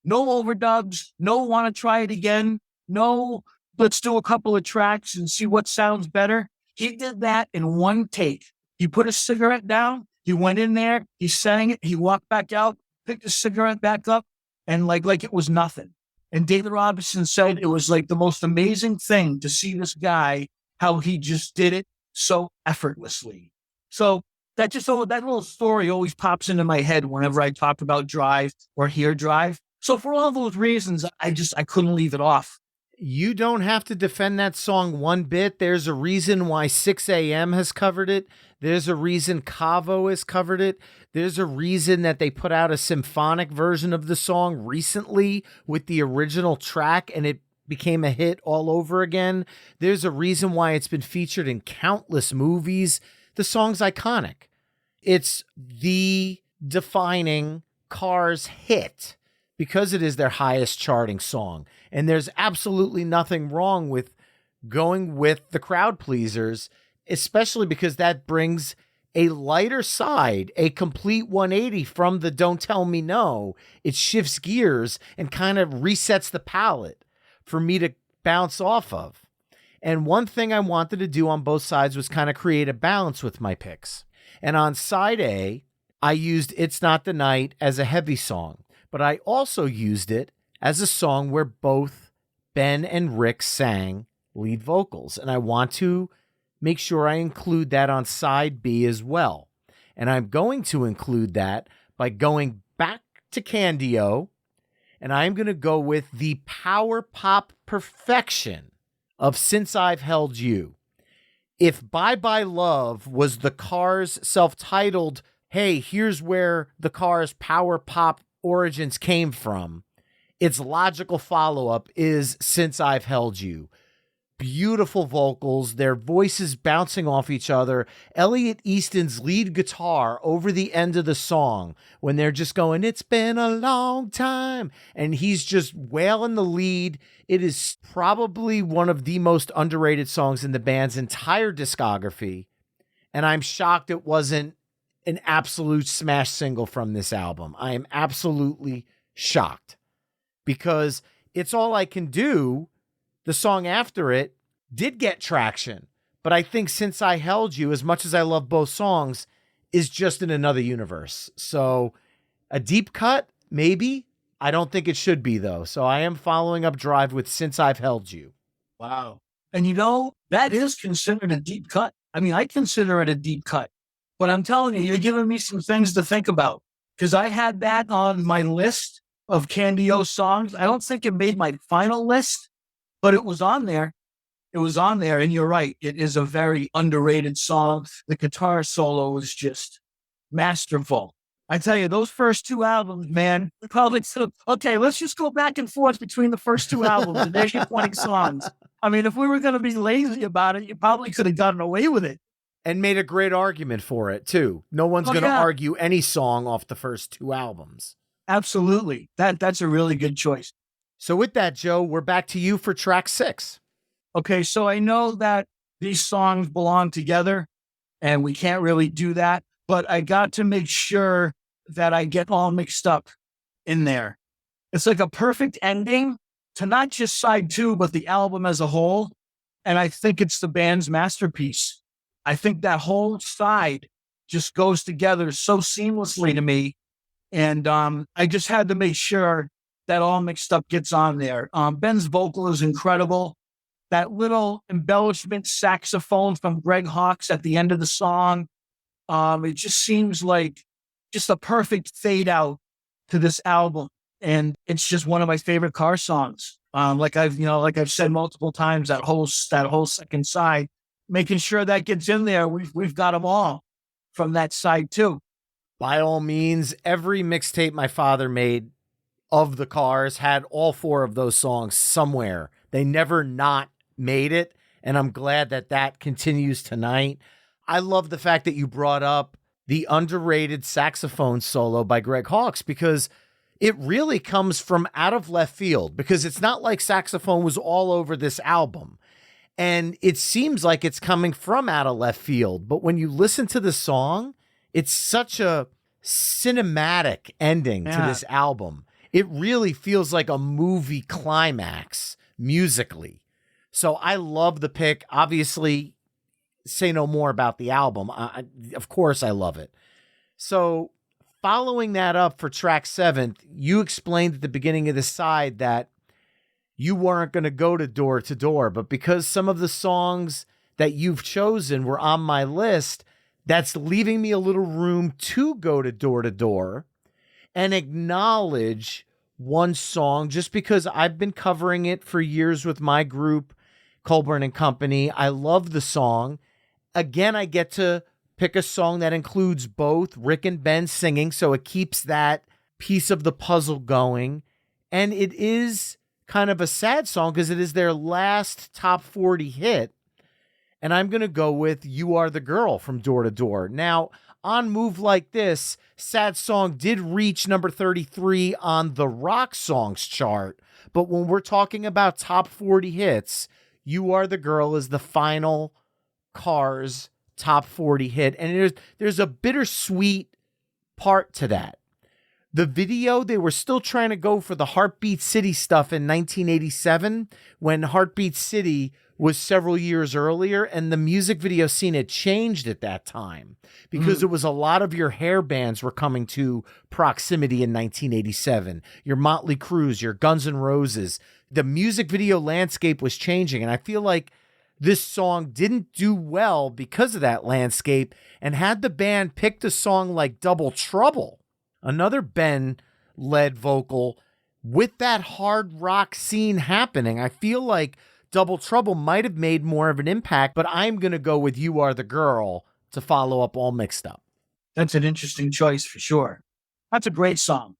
No overdubs, no want to try it again. No, let's do a couple of tracks and see what sounds better. He did that in one take. He put a cigarette down. He went in there. He sang it. He walked back out, picked the cigarette back up, and like it was nothing. And David Robinson said it was like the most amazing thing to see this guy, how he just did it so effortlessly. So that little story always pops into my head whenever I talk about Drive or hear Drive. So for all those reasons, I couldn't leave it off. You don't have to defend that song one bit. There's a reason why 6 a.m. has covered it. There's a reason Cavo has covered it. There's a reason that they put out a symphonic version of the song recently with the original track and it became a hit all over again. There's a reason why it's been featured in countless movies. The song's iconic. It's the defining Cars hit because it is their highest charting song. And there's absolutely nothing wrong with going with the crowd pleasers, especially because that brings a lighter side, a complete 180 from the Don't Tell Me No. It shifts gears and kind of resets the palette for me to bounce off of. And one thing I wanted to do on both sides was kind of create a balance with my picks. And on side A, I used It's Not the Night as a heavy song, but I also used it as a song where both Ben and Rick sang lead vocals. And I want to make sure I include that on side B as well. And I'm going to include that by going back to Candy-O, and I'm going to go with the power pop perfection of Since I've Held You. If Bye Bye Love was the Cars' self-titled, hey, here's where the Cars' power pop origins came from, its logical follow-up is Since I've Held You. Beautiful vocals, their voices bouncing off each other. Elliot Easton's lead guitar over the end of the song when they're just going, it's been a long time, and he's just wailing the lead. It is probably one of the most underrated songs in the band's entire discography, and I'm shocked it wasn't an absolute smash single from this album. I am absolutely shocked because It's All I Can Do, the song after it, did get traction, but I think Since I Held You, as much as I love both songs, is just in another universe. So a deep cut, maybe. I don't think it should be, though. So I am following up Drive with Since I've Held You. Wow. And that is considered a deep cut. I mean, I consider it a deep cut. But I'm telling you, you're giving me some things to think about because I had that on my list of Candy-O songs. I don't think it made my final list, but it was on there. It was on there, and you're right. It is a very underrated song. The guitar solo is just masterful. I tell you, those first two albums, man, probably okay, let's just go back and forth between the first two albums, and there's your 20 songs. I mean, if we were going to be lazy about it, you probably could have gotten away with it. And made a great argument for it, too. No one's going to argue any song off the first two albums. Absolutely. That's a really good choice. So with that, Joe, we're back to you for track 6. Okay, so I know that these songs belong together, and we can't really do that, but I got to make sure that I get all mixed up in there. It's like a perfect ending to not just side 2, but the album as a whole, and I think it's the band's masterpiece. I think that whole side just goes together so seamlessly to me, and I just had to make sure that all mixed up gets on there. Ben's vocal is incredible. That little embellishment saxophone from Greg Hawkes at the end of the song, it just seems like just a perfect fade out to this album. And it's just one of my favorite car songs. Like I've said multiple times, that whole second side, making sure that gets in there. We've got them all from that side too. By all means, every mixtape my father made of the Cars had all 4 of those songs somewhere. They never not made it, and I'm glad that continues tonight. I love the fact that you brought up the underrated saxophone solo by Greg Hawkes because it really comes from out of left field, because it's not like saxophone was all over this album. And it seems like it's coming from out of left field. But when you listen to the song, it's such a cinematic ending to this album. It really feels like a movie climax musically. So I love the pick. Obviously, say no more about the album. Of course, I love it. So following that up for track 7, you explained at the beginning of the side that you weren't going to go to door, but because some of the songs that you've chosen were on my list, that's leaving me a little room to go to door and acknowledge one song just because I've been covering it for years with my group, Colburn and Company. I love the song. Again, I get to pick a song that includes both Rick and Ben singing, so it keeps that piece of the puzzle going. And it is kind of a sad song because it is their last top 40 hit. And I'm going to go with You Are the Girl from Door to Door. Now, on Move Like This, sad song did reach number 33 on the rock songs chart. But when we're talking about top 40 hits, You Are the Girl is the final Cars top 40 hit. And there's a bittersweet part to that. The video, they were still trying to go for the Heartbeat City stuff in 1987 when Heartbeat City was several years earlier, and the music video scene had changed at that time because it was a lot of your hair bands were coming to proximity in 1987. Your Motley Crues, your Guns N' Roses. The music video landscape was changing, and I feel like this song didn't do well because of that landscape, and had the band picked a song like Double Trouble, another Ben-led vocal, with that hard rock scene happening, I feel like Double Trouble might have made more of an impact, but I'm going to go with You Are the Girl to follow up All Mixed Up. That's an interesting choice for sure. That's a great song.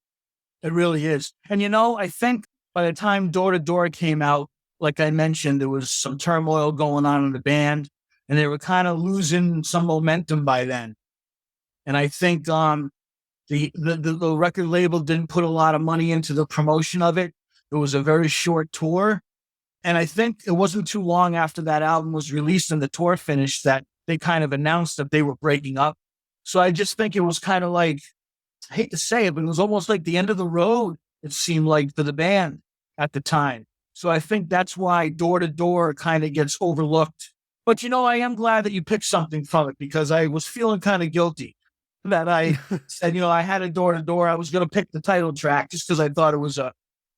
It really is. And I think by the time Door to Door came out, like I mentioned, there was some turmoil going on in the band, and they were kind of losing some momentum by then. And I think the record label didn't put a lot of money into the promotion of it. It was a very short tour. And I think it wasn't too long after that album was released and the tour finished that they kind of announced that they were breaking up. So I just think it was kind of like, I hate to say it, but it was almost like the end of the road, it seemed like, for the band at the time. So I think that's why Door to Door kind of gets overlooked. But, I am glad that you picked something from it because I was feeling kind of guilty that I said, I had a Door to Door. I was going to pick the title track just because I thought it was a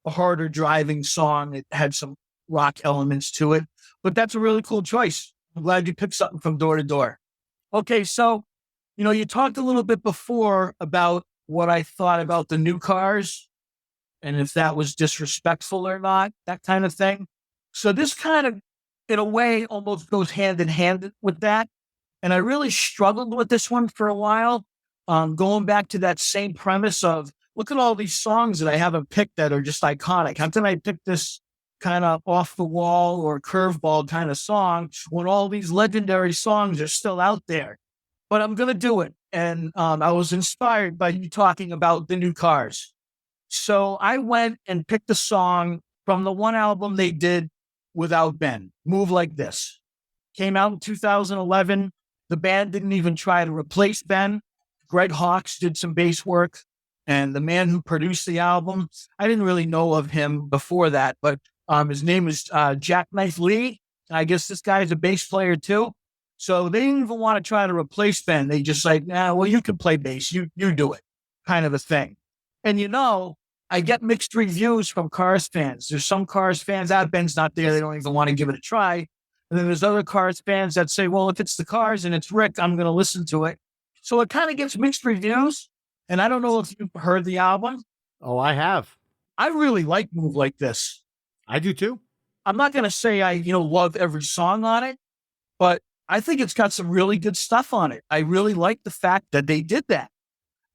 harder driving song. It had some rock elements to it, but that's a really cool choice. I'm glad you picked something from Door to Door. Okay, so, you talked a little bit before about what I thought about the new Cars and if that was disrespectful or not, that kind of thing. So this kind of, in a way, almost goes hand in hand with that. And I really struggled with this one for a while, going back to that same premise of, look at all these songs that I haven't picked that are just iconic. How can I pick this kind of off the wall or curveball kind of song when all these legendary songs are still out there? But I'm going to do it. And I was inspired by you talking about the new Cars. So I went and picked a song from the one album they did without Ben, Move Like This. Came out in 2011. The band didn't even try to replace Ben. Greg Hawkes did some bass work. And the man who produced the album, I didn't really know of him before that, but his name is Jackknife Lee. I guess this guy is a bass player too. So they didn't even want to try to replace Ben. They just like, well, you can play bass. You do it, kind of a thing. And I get mixed reviews from Cars fans. There's some Cars fans, Ben's not there. They don't even want to give it a try. And then there's other Cars fans that say, well, if it's the Cars and it's Rick, I'm going to listen to it. So it kind of gets mixed reviews. And I don't know if you've heard the album. Oh, I have. I really like Move Like This. I do too. I'm not going to say I, love every song on it, but I think it's got some really good stuff on it. I really like the fact that they did that.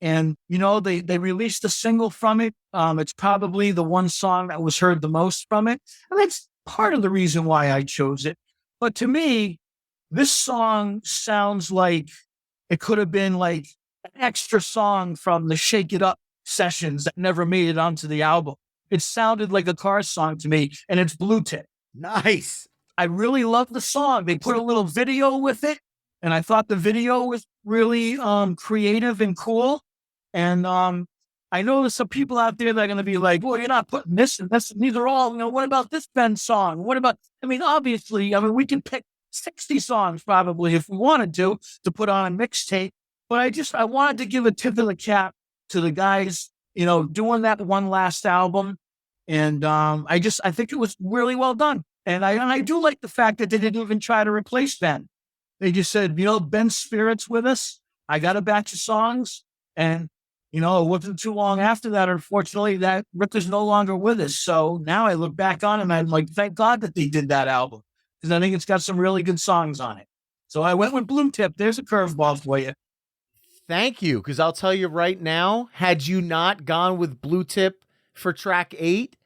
And, they released a single from it. It's probably the one song that was heard the most from it. And that's part of the reason why I chose it. But to me, this song sounds like it could have been like an extra song from the Shake It Up sessions that never made it onto the album. It sounded like a Cars song to me, and it's Blue Tip. Nice. I really love the song. They put a little video with it, and I thought the video was really creative and cool. And I know there's some people out there that are going to be like, well, you're not putting this and this. These are all, what about this Ben song? What about, obviously, we can pick 60 songs probably if we wanted to put on a mixtape. But I wanted to give a tip of the cap to the guys, doing that one last album. And I think it was really well done. And I do like the fact that they didn't even try to replace Ben. They just said, Ben's spirit's with us. I got a batch of songs. And, it wasn't too long after that, unfortunately, that Rick is no longer with us. So now I look back on it and I'm like, thank God that they did that album. Because I think it's got some really good songs on it. So I went with Blue Tip. There's a curveball for you. Thank you. Because I'll tell you right now, had you not gone with Blue Tip for track 8,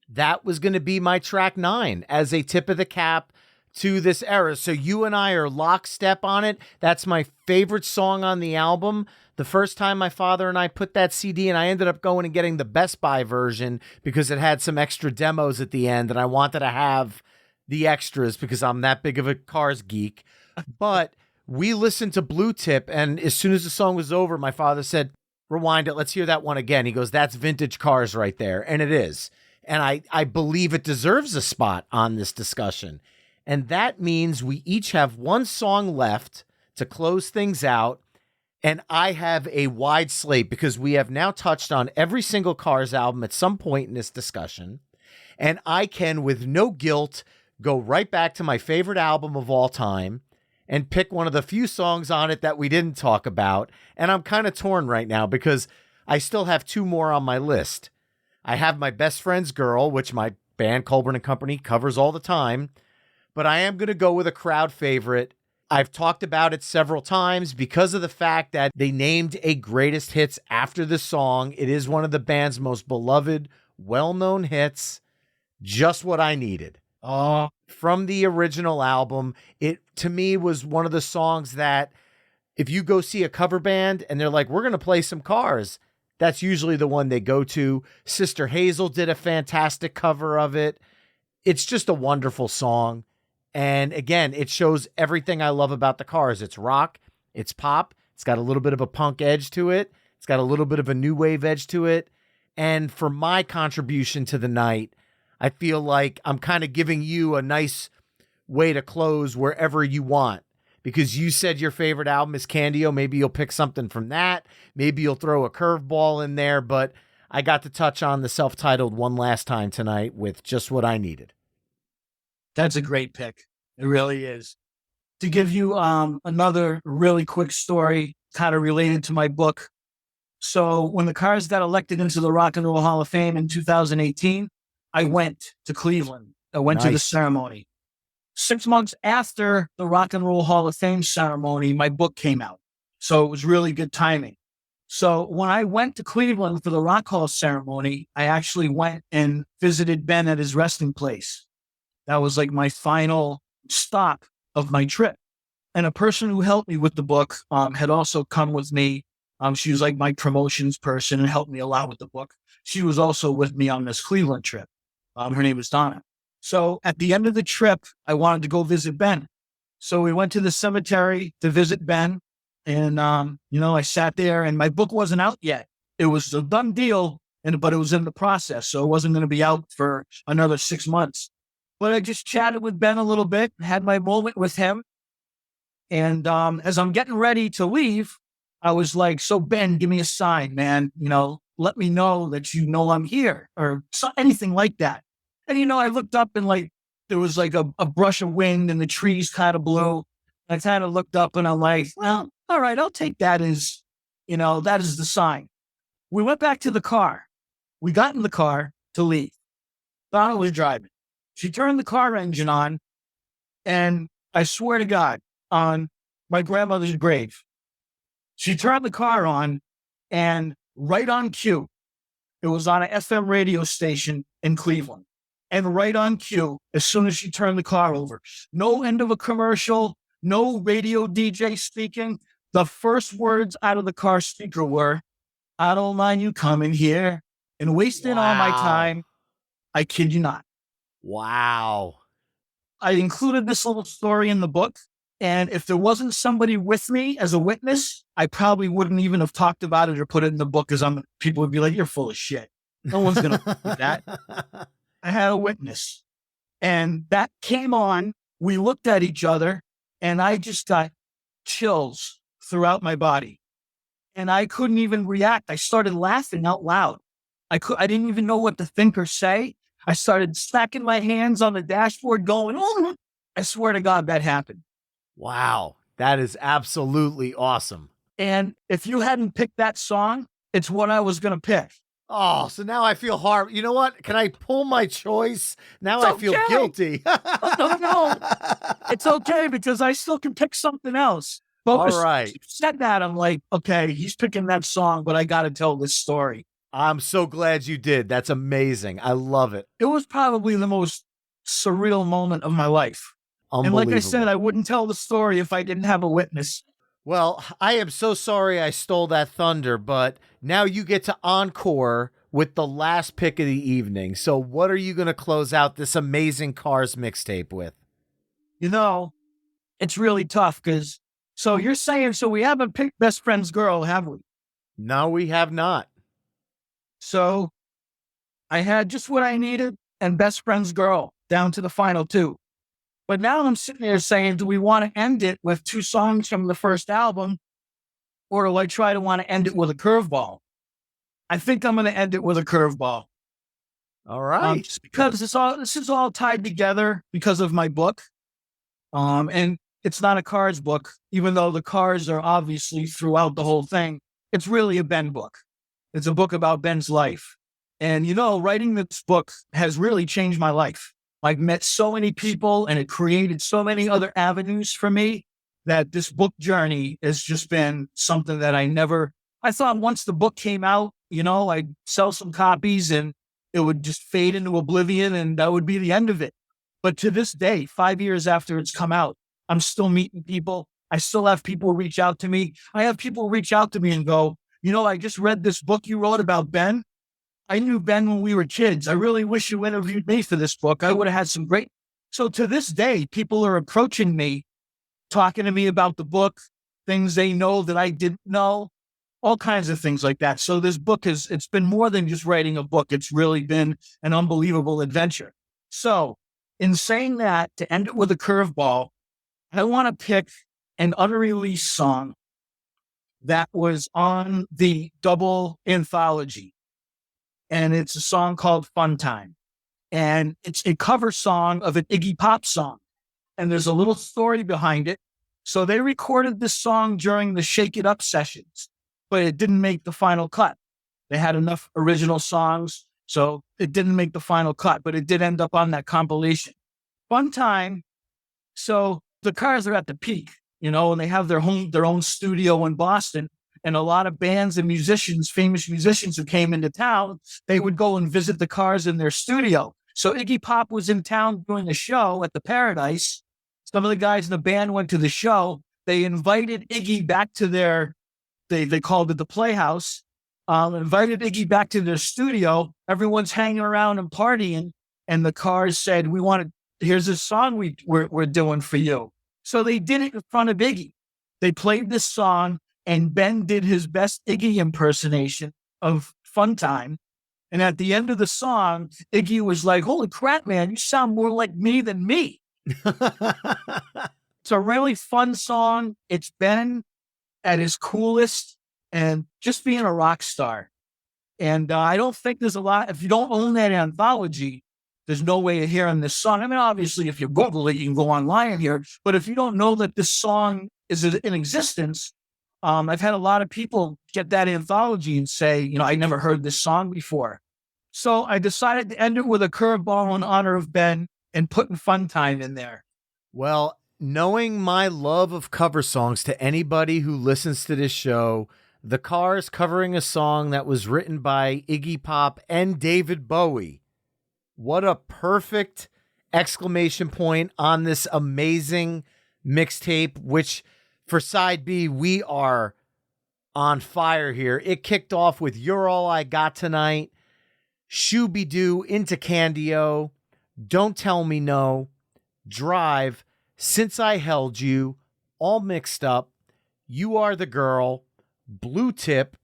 that was going to be my track 9 as a tip of the cap to this era. So you and I are lockstep on it. That's my favorite song on the album. The first time my father and I put that CD, and I ended up going and getting the Best Buy version because it had some extra demos at the end, and I wanted to have the extras because I'm that big of a Cars geek. But we listened to Blue Tip, and as soon as the song was over, my father said, Rewind it. Let's hear that one again. He goes, that's vintage cars right there. And it is. And I believe it deserves a spot on this discussion. And that means we each have one song left to close things out. And I have a wide slate because we have now touched on every single Cars album at some point in this discussion. And I can, with no guilt, go right back to my favorite album of all time and pick one of the few songs on it that we didn't talk about. And I'm kind of torn right now because I still have two more on my list. I have My Best Friend's Girl, which my band Colburn and Company covers all the time, but I am going to go with a crowd favorite. I've talked about it several times because of the fact that they named a greatest hits after the song. It is one of the band's most beloved, well-known hits, Just What I Needed. From the original album, it to me was one of the songs that if you go see a cover band and they're like, we're going to play some Cars, that's usually the one they go to. Sister Hazel did a fantastic cover of it. It's just a wonderful song. And again, it shows everything I love about the Cars. It's rock, it's pop, it's got a little bit of a punk edge to it, it's got a little bit of a new wave edge to it. And for my contribution to the night, I feel like I'm kind of giving you a nice way to close wherever you want. Because you said your favorite album is Candio. Maybe you'll pick something from that. Maybe you'll throw a curveball in there. But I got to touch on the self-titled one last time tonight with Just What I Needed. That's a great pick. It really is. To give you another really quick story, kind of related to my book. So when the Cars got elected into the Rock and Roll Hall of Fame in 2018, I went to Cleveland. I went to the ceremony. 6 months after the Rock and Roll Hall of Fame ceremony, my book came out. So it was really good timing. So when I went to Cleveland for the Rock Hall ceremony, I actually went and visited Ben at his resting place. That was like my final stop of my trip. And a person who helped me with the book had also come with me. She was like my promotions person and helped me a lot with the book. She was also with me on this Cleveland trip. Her name was Donna. So at the end of the trip, I wanted to go visit Ben. So we went to the cemetery to visit Ben. And, I sat there and my book wasn't out yet. It was a done deal, but it was in the process. So it wasn't going to be out for another 6 months. But I just chatted with Ben a little bit, had my moment with him. And as I'm getting ready to leave, I was like, so Ben, give me a sign, man. Let me know that I'm here or anything like that. And, I looked up and there was like a brush of wind and the trees kind of blew. I kind of looked up and I'm like, well, all right, I'll take that as, that is the sign. We went back to the car. We got in the car to leave. Donna was driving. She turned the car engine on and I swear to God, on my grandmother's grave, she turned the car on and right on cue, it was on an FM radio station in Cleveland. And right on cue, as soon as she turned the car over, no end of a commercial, no radio DJ speaking. The first words out of the car speaker were, I don't mind you coming here and wasting all my time. I kid you not. Wow. I included this little story in the book. And if there wasn't somebody with me as a witness, I probably wouldn't even have talked about it or put it in the book because people would be like, you're full of shit. No one's going to do that. I had a witness and that came on. We looked at each other and I just got chills throughout my body and I couldn't even react. I started laughing out loud. I didn't even know what to think or say. I started smacking my hands on the dashboard going, oh, I swear to God that happened. Wow. That is absolutely awesome. And if you hadn't picked that song, it's what I was going to pick. Oh, so now I feel horrible. You know what? Can I pull my choice? Now I feel guilty. No. It's okay because I still can pick something else. But all right. You said that, I'm like, okay, he's picking that song, but I got to tell this story. I'm so glad you did. That's amazing. I love it. It was probably the most surreal moment of my life. And like I said, I wouldn't tell the story if I didn't have a witness. Well, I am so sorry I stole that thunder, but now you get to encore with the last pick of the evening. So what are you going to close out this amazing Cars mixtape with? It's really tough because, so you're saying, so we haven't picked Best Friend's Girl, have we? No, we have not. So I had Just What I Needed and Best Friend's Girl down to the final two. But now I'm sitting there saying, do we want to end it with two songs from the first album? Or do I try to want to end it with a curveball? I think I'm going to end it with a curveball. All right. Just because this is all tied together because of my book. And it's not a Cars book, even though the cars are obviously throughout the whole thing. It's really a Ben book. It's a book about Ben's life. And, writing this book has really changed my life. I've met so many people and it created so many other avenues for me that this book journey has just been something that I thought once the book came out, I'd sell some copies and it would just fade into oblivion and that would be the end of it. But to this day, 5 years after it's come out, I'm still meeting people. I still have people reach out to me. I have people reach out to me and go, I just read this book you wrote about Ben. I knew Ben when we were kids. I really wish you interviewed me for this book. I would have had some great. So to this day, people are approaching me, talking to me about the book, things they know that I didn't know, all kinds of things like that. So this book it's been more than just writing a book. It's really been an unbelievable adventure. So in saying that, to end it with a curveball, I want to pick an unreleased song that was on the double anthology. And it's a song called Fun Time. And it's a cover song of an Iggy Pop song. And there's a little story behind it. So they recorded this song during the Shake It Up sessions, but it didn't make the final cut. They had enough original songs, so it didn't make the final cut, but it did end up on that compilation. Fun Time. So the Cars are at the peak, and they have their own studio in Boston. And a lot of bands and musicians, famous musicians who came into town, they would go and visit the Cars in their studio. So Iggy Pop was in town doing a show at the Paradise. Some of the guys in the band went to the show. They invited Iggy back to they called it the Playhouse, invited Iggy back to their studio. Everyone's hanging around and partying. And the Cars said, here's a song we're doing for you. So they did it in front of Iggy. They played this song. And Ben did his best Iggy impersonation of Fun Time. And at the end of the song, Iggy was like, holy crap, man, you sound more like me than me. It's a really fun song. It's Ben at his coolest and just being a rock star. And I don't think there's a lot, if you don't own that anthology, there's no way of hearing this song. I mean, obviously, if you Google it, you can go online and hear it. But if you don't know that this song is in existence, I've had a lot of people get that anthology and say, I never heard this song before. So I decided to end it with a curveball in honor of Ben and putting Fun Time in there. Well, knowing my love of cover songs, to anybody who listens to this show, the Cars covering a song that was written by Iggy Pop and David Bowie. What a perfect exclamation point on this amazing mixtape, which for side B, we are on fire here. It kicked off with You're All I Got Tonight, Shooby-Doo into Candy-O, Don't Tell Me No, Drive, Since I Held You, All Mixed Up, You Are the Girl, Blue Tip,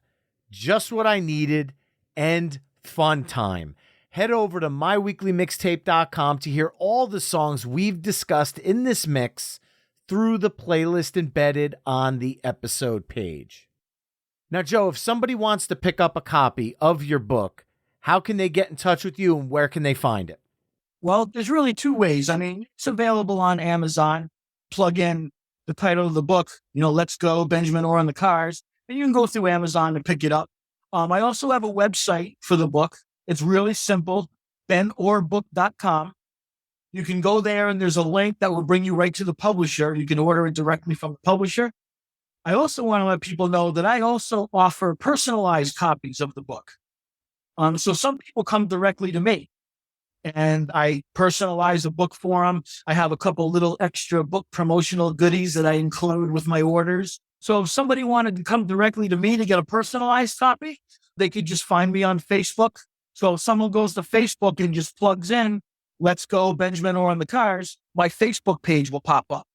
Just What I Needed, and Fun Time. Head over to myweeklymixtape.com to hear all the songs we've discussed in this mix through the playlist embedded on the episode page. Now, Joe, if somebody wants to pick up a copy of your book, how can they get in touch with you and where can they find it? Well, there's really two ways. I mean, it's available on Amazon. Plug in the title of the book, Let's Go, Benjamin Orr and the Cars, and you can go through Amazon and pick it up. I also have a website for the book. It's really simple, benorrbook.com. You can go there and there's a link that will bring you right to the publisher. You can order it directly from the publisher. I also want to let people know that I also offer personalized copies of the book. So some people come directly to me and I personalize the book for them. I have a couple little extra book promotional goodies that I include with my orders. So if somebody wanted to come directly to me to get a personalized copy, they could just find me on Facebook. So if someone goes to Facebook and just plugs in, Let's Go, Benjamin Orr and the Cars, my Facebook page will pop up.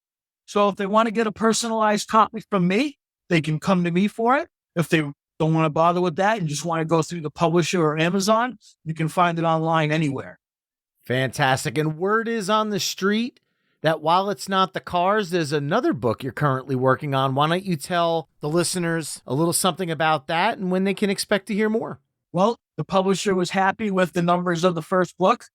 So if they want to get a personalized copy from me, they can come to me for it. If they don't want to bother with that and just want to go through the publisher or Amazon, you can find it online anywhere. Fantastic. And word is on the street that while it's not the Cars, there's another book you're currently working on. Why don't you tell the listeners a little something about that and when they can expect to hear more? Well, the publisher was happy with the numbers of the first book.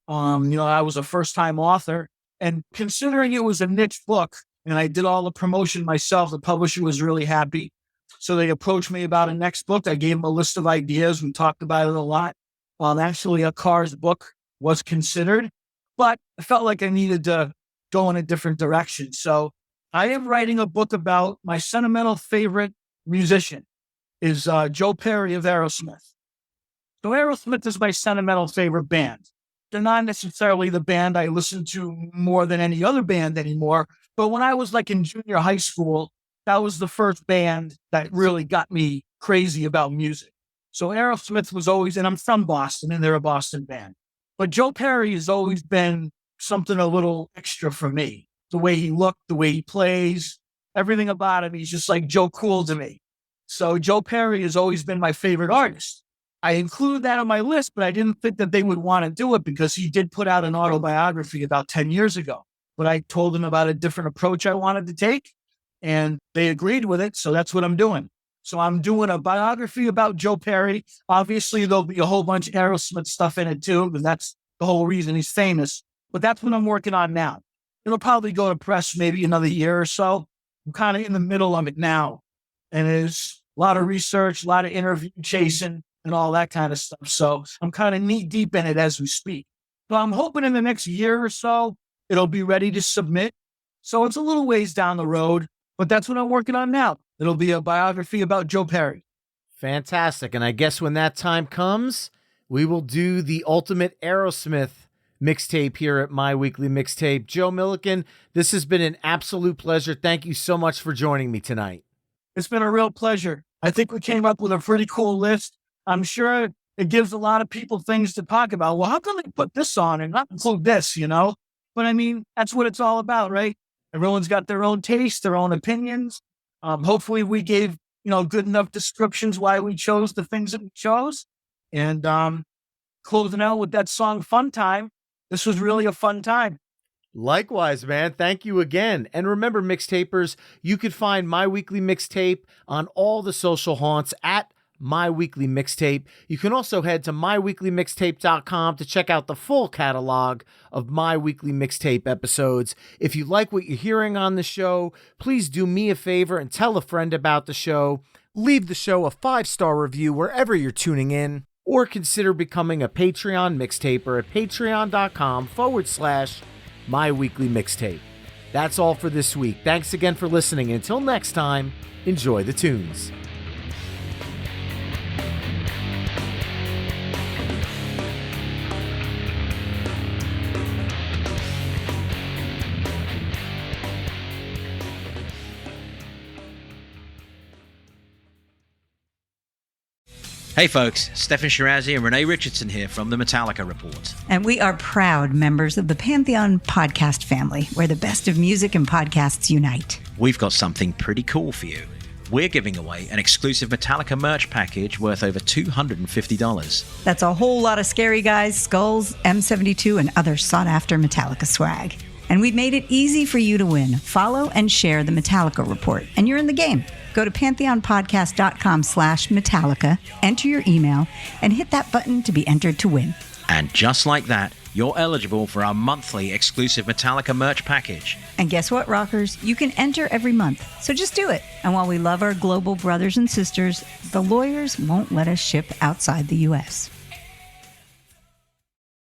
I was a first-time author, and considering it was a niche book and I did all the promotion myself, the publisher was really happy. So they approached me about a next book. I gave them a list of ideas. We talked about it a lot. Actually, a Cars book was considered, but I felt like I needed to go in a different direction. So I am writing a book about my sentimental favorite musician is Joe Perry of Aerosmith. So Aerosmith is my sentimental favorite band. They're not necessarily the band I listen to more than any other band anymore. But when I was like in junior high school, that was the first band that really got me crazy about music. So Aerosmith was always, and I'm from Boston and they're a Boston band. But Joe Perry has always been something a little extra for me. The way he looked, the way he plays, everything about him, he's just like Joe Cool to me. So Joe Perry has always been my favorite artist. I included that on my list, but I didn't think that they would want to do it because he did put out an autobiography about 10 years ago. But I told them about a different approach I wanted to take, and they agreed with it. So that's what I'm doing. So I'm doing a biography about Joe Perry. Obviously, there'll be a whole bunch of Aerosmith stuff in it too, because that's the whole reason he's famous. But that's what I'm working on now. It'll probably go to press maybe another year or so. I'm kind of in the middle of it now. And there's a lot of research, a lot of interview chasing, and all that kind of stuff. So I'm kind of knee deep in it as we speak. So I'm hoping in the next year or so, it'll be ready to submit. So it's a little ways down the road, but that's what I'm working on now. It'll be a biography about Joe Perry. Fantastic. And I guess when that time comes, we will do the ultimate Aerosmith mixtape here at My Weekly Mixtape. Joe Milliken, this has been an absolute pleasure. Thank you so much for joining me tonight. It's been a real pleasure. I think we came up with a pretty cool list. I'm sure it gives a lot of people things to talk about. Well, how can they put this on and not include this, But I mean, that's what it's all about, right? Everyone's got their own taste, their own opinions. Hopefully we gave, good enough descriptions why we chose the things that we chose. And closing out with that song, Fun Time. This was really a fun time. Likewise, man. Thank you again. And remember, mixtapers, you could find My Weekly Mixtape on all the social haunts at My Weekly Mixtape. You can also head to myweeklymixtape.com to check out the full catalog of My Weekly Mixtape episodes. If you like what you're hearing on the show, please do me a favor and tell a friend about the show. Leave the show a 5-star review wherever you're tuning in, or consider becoming a Patreon mixtaper at patreon.com/My Weekly Mixtape. That's all for this week. Thanks again for listening. Until next time, enjoy the tunes. Hey folks, Stefan Shirazi and Renee Richardson here from the Metallica Report. And we are proud members of the Pantheon podcast family, where the best of music and podcasts unite. We've got something pretty cool for you. We're giving away an exclusive Metallica merch package worth over $250. That's a whole lot of Scary Guys, skulls, M72, and other sought-after Metallica swag. And we've made it easy for you to win. Follow and share the Metallica Report, and you're in the game. Go to pantheonpodcast.com/Metallica, enter your email, and hit that button to be entered to win. And just like that, you're eligible for our monthly exclusive Metallica merch package. And guess what, rockers? You can enter every month, so just do it. And while we love our global brothers and sisters, the lawyers won't let us ship outside the U.S.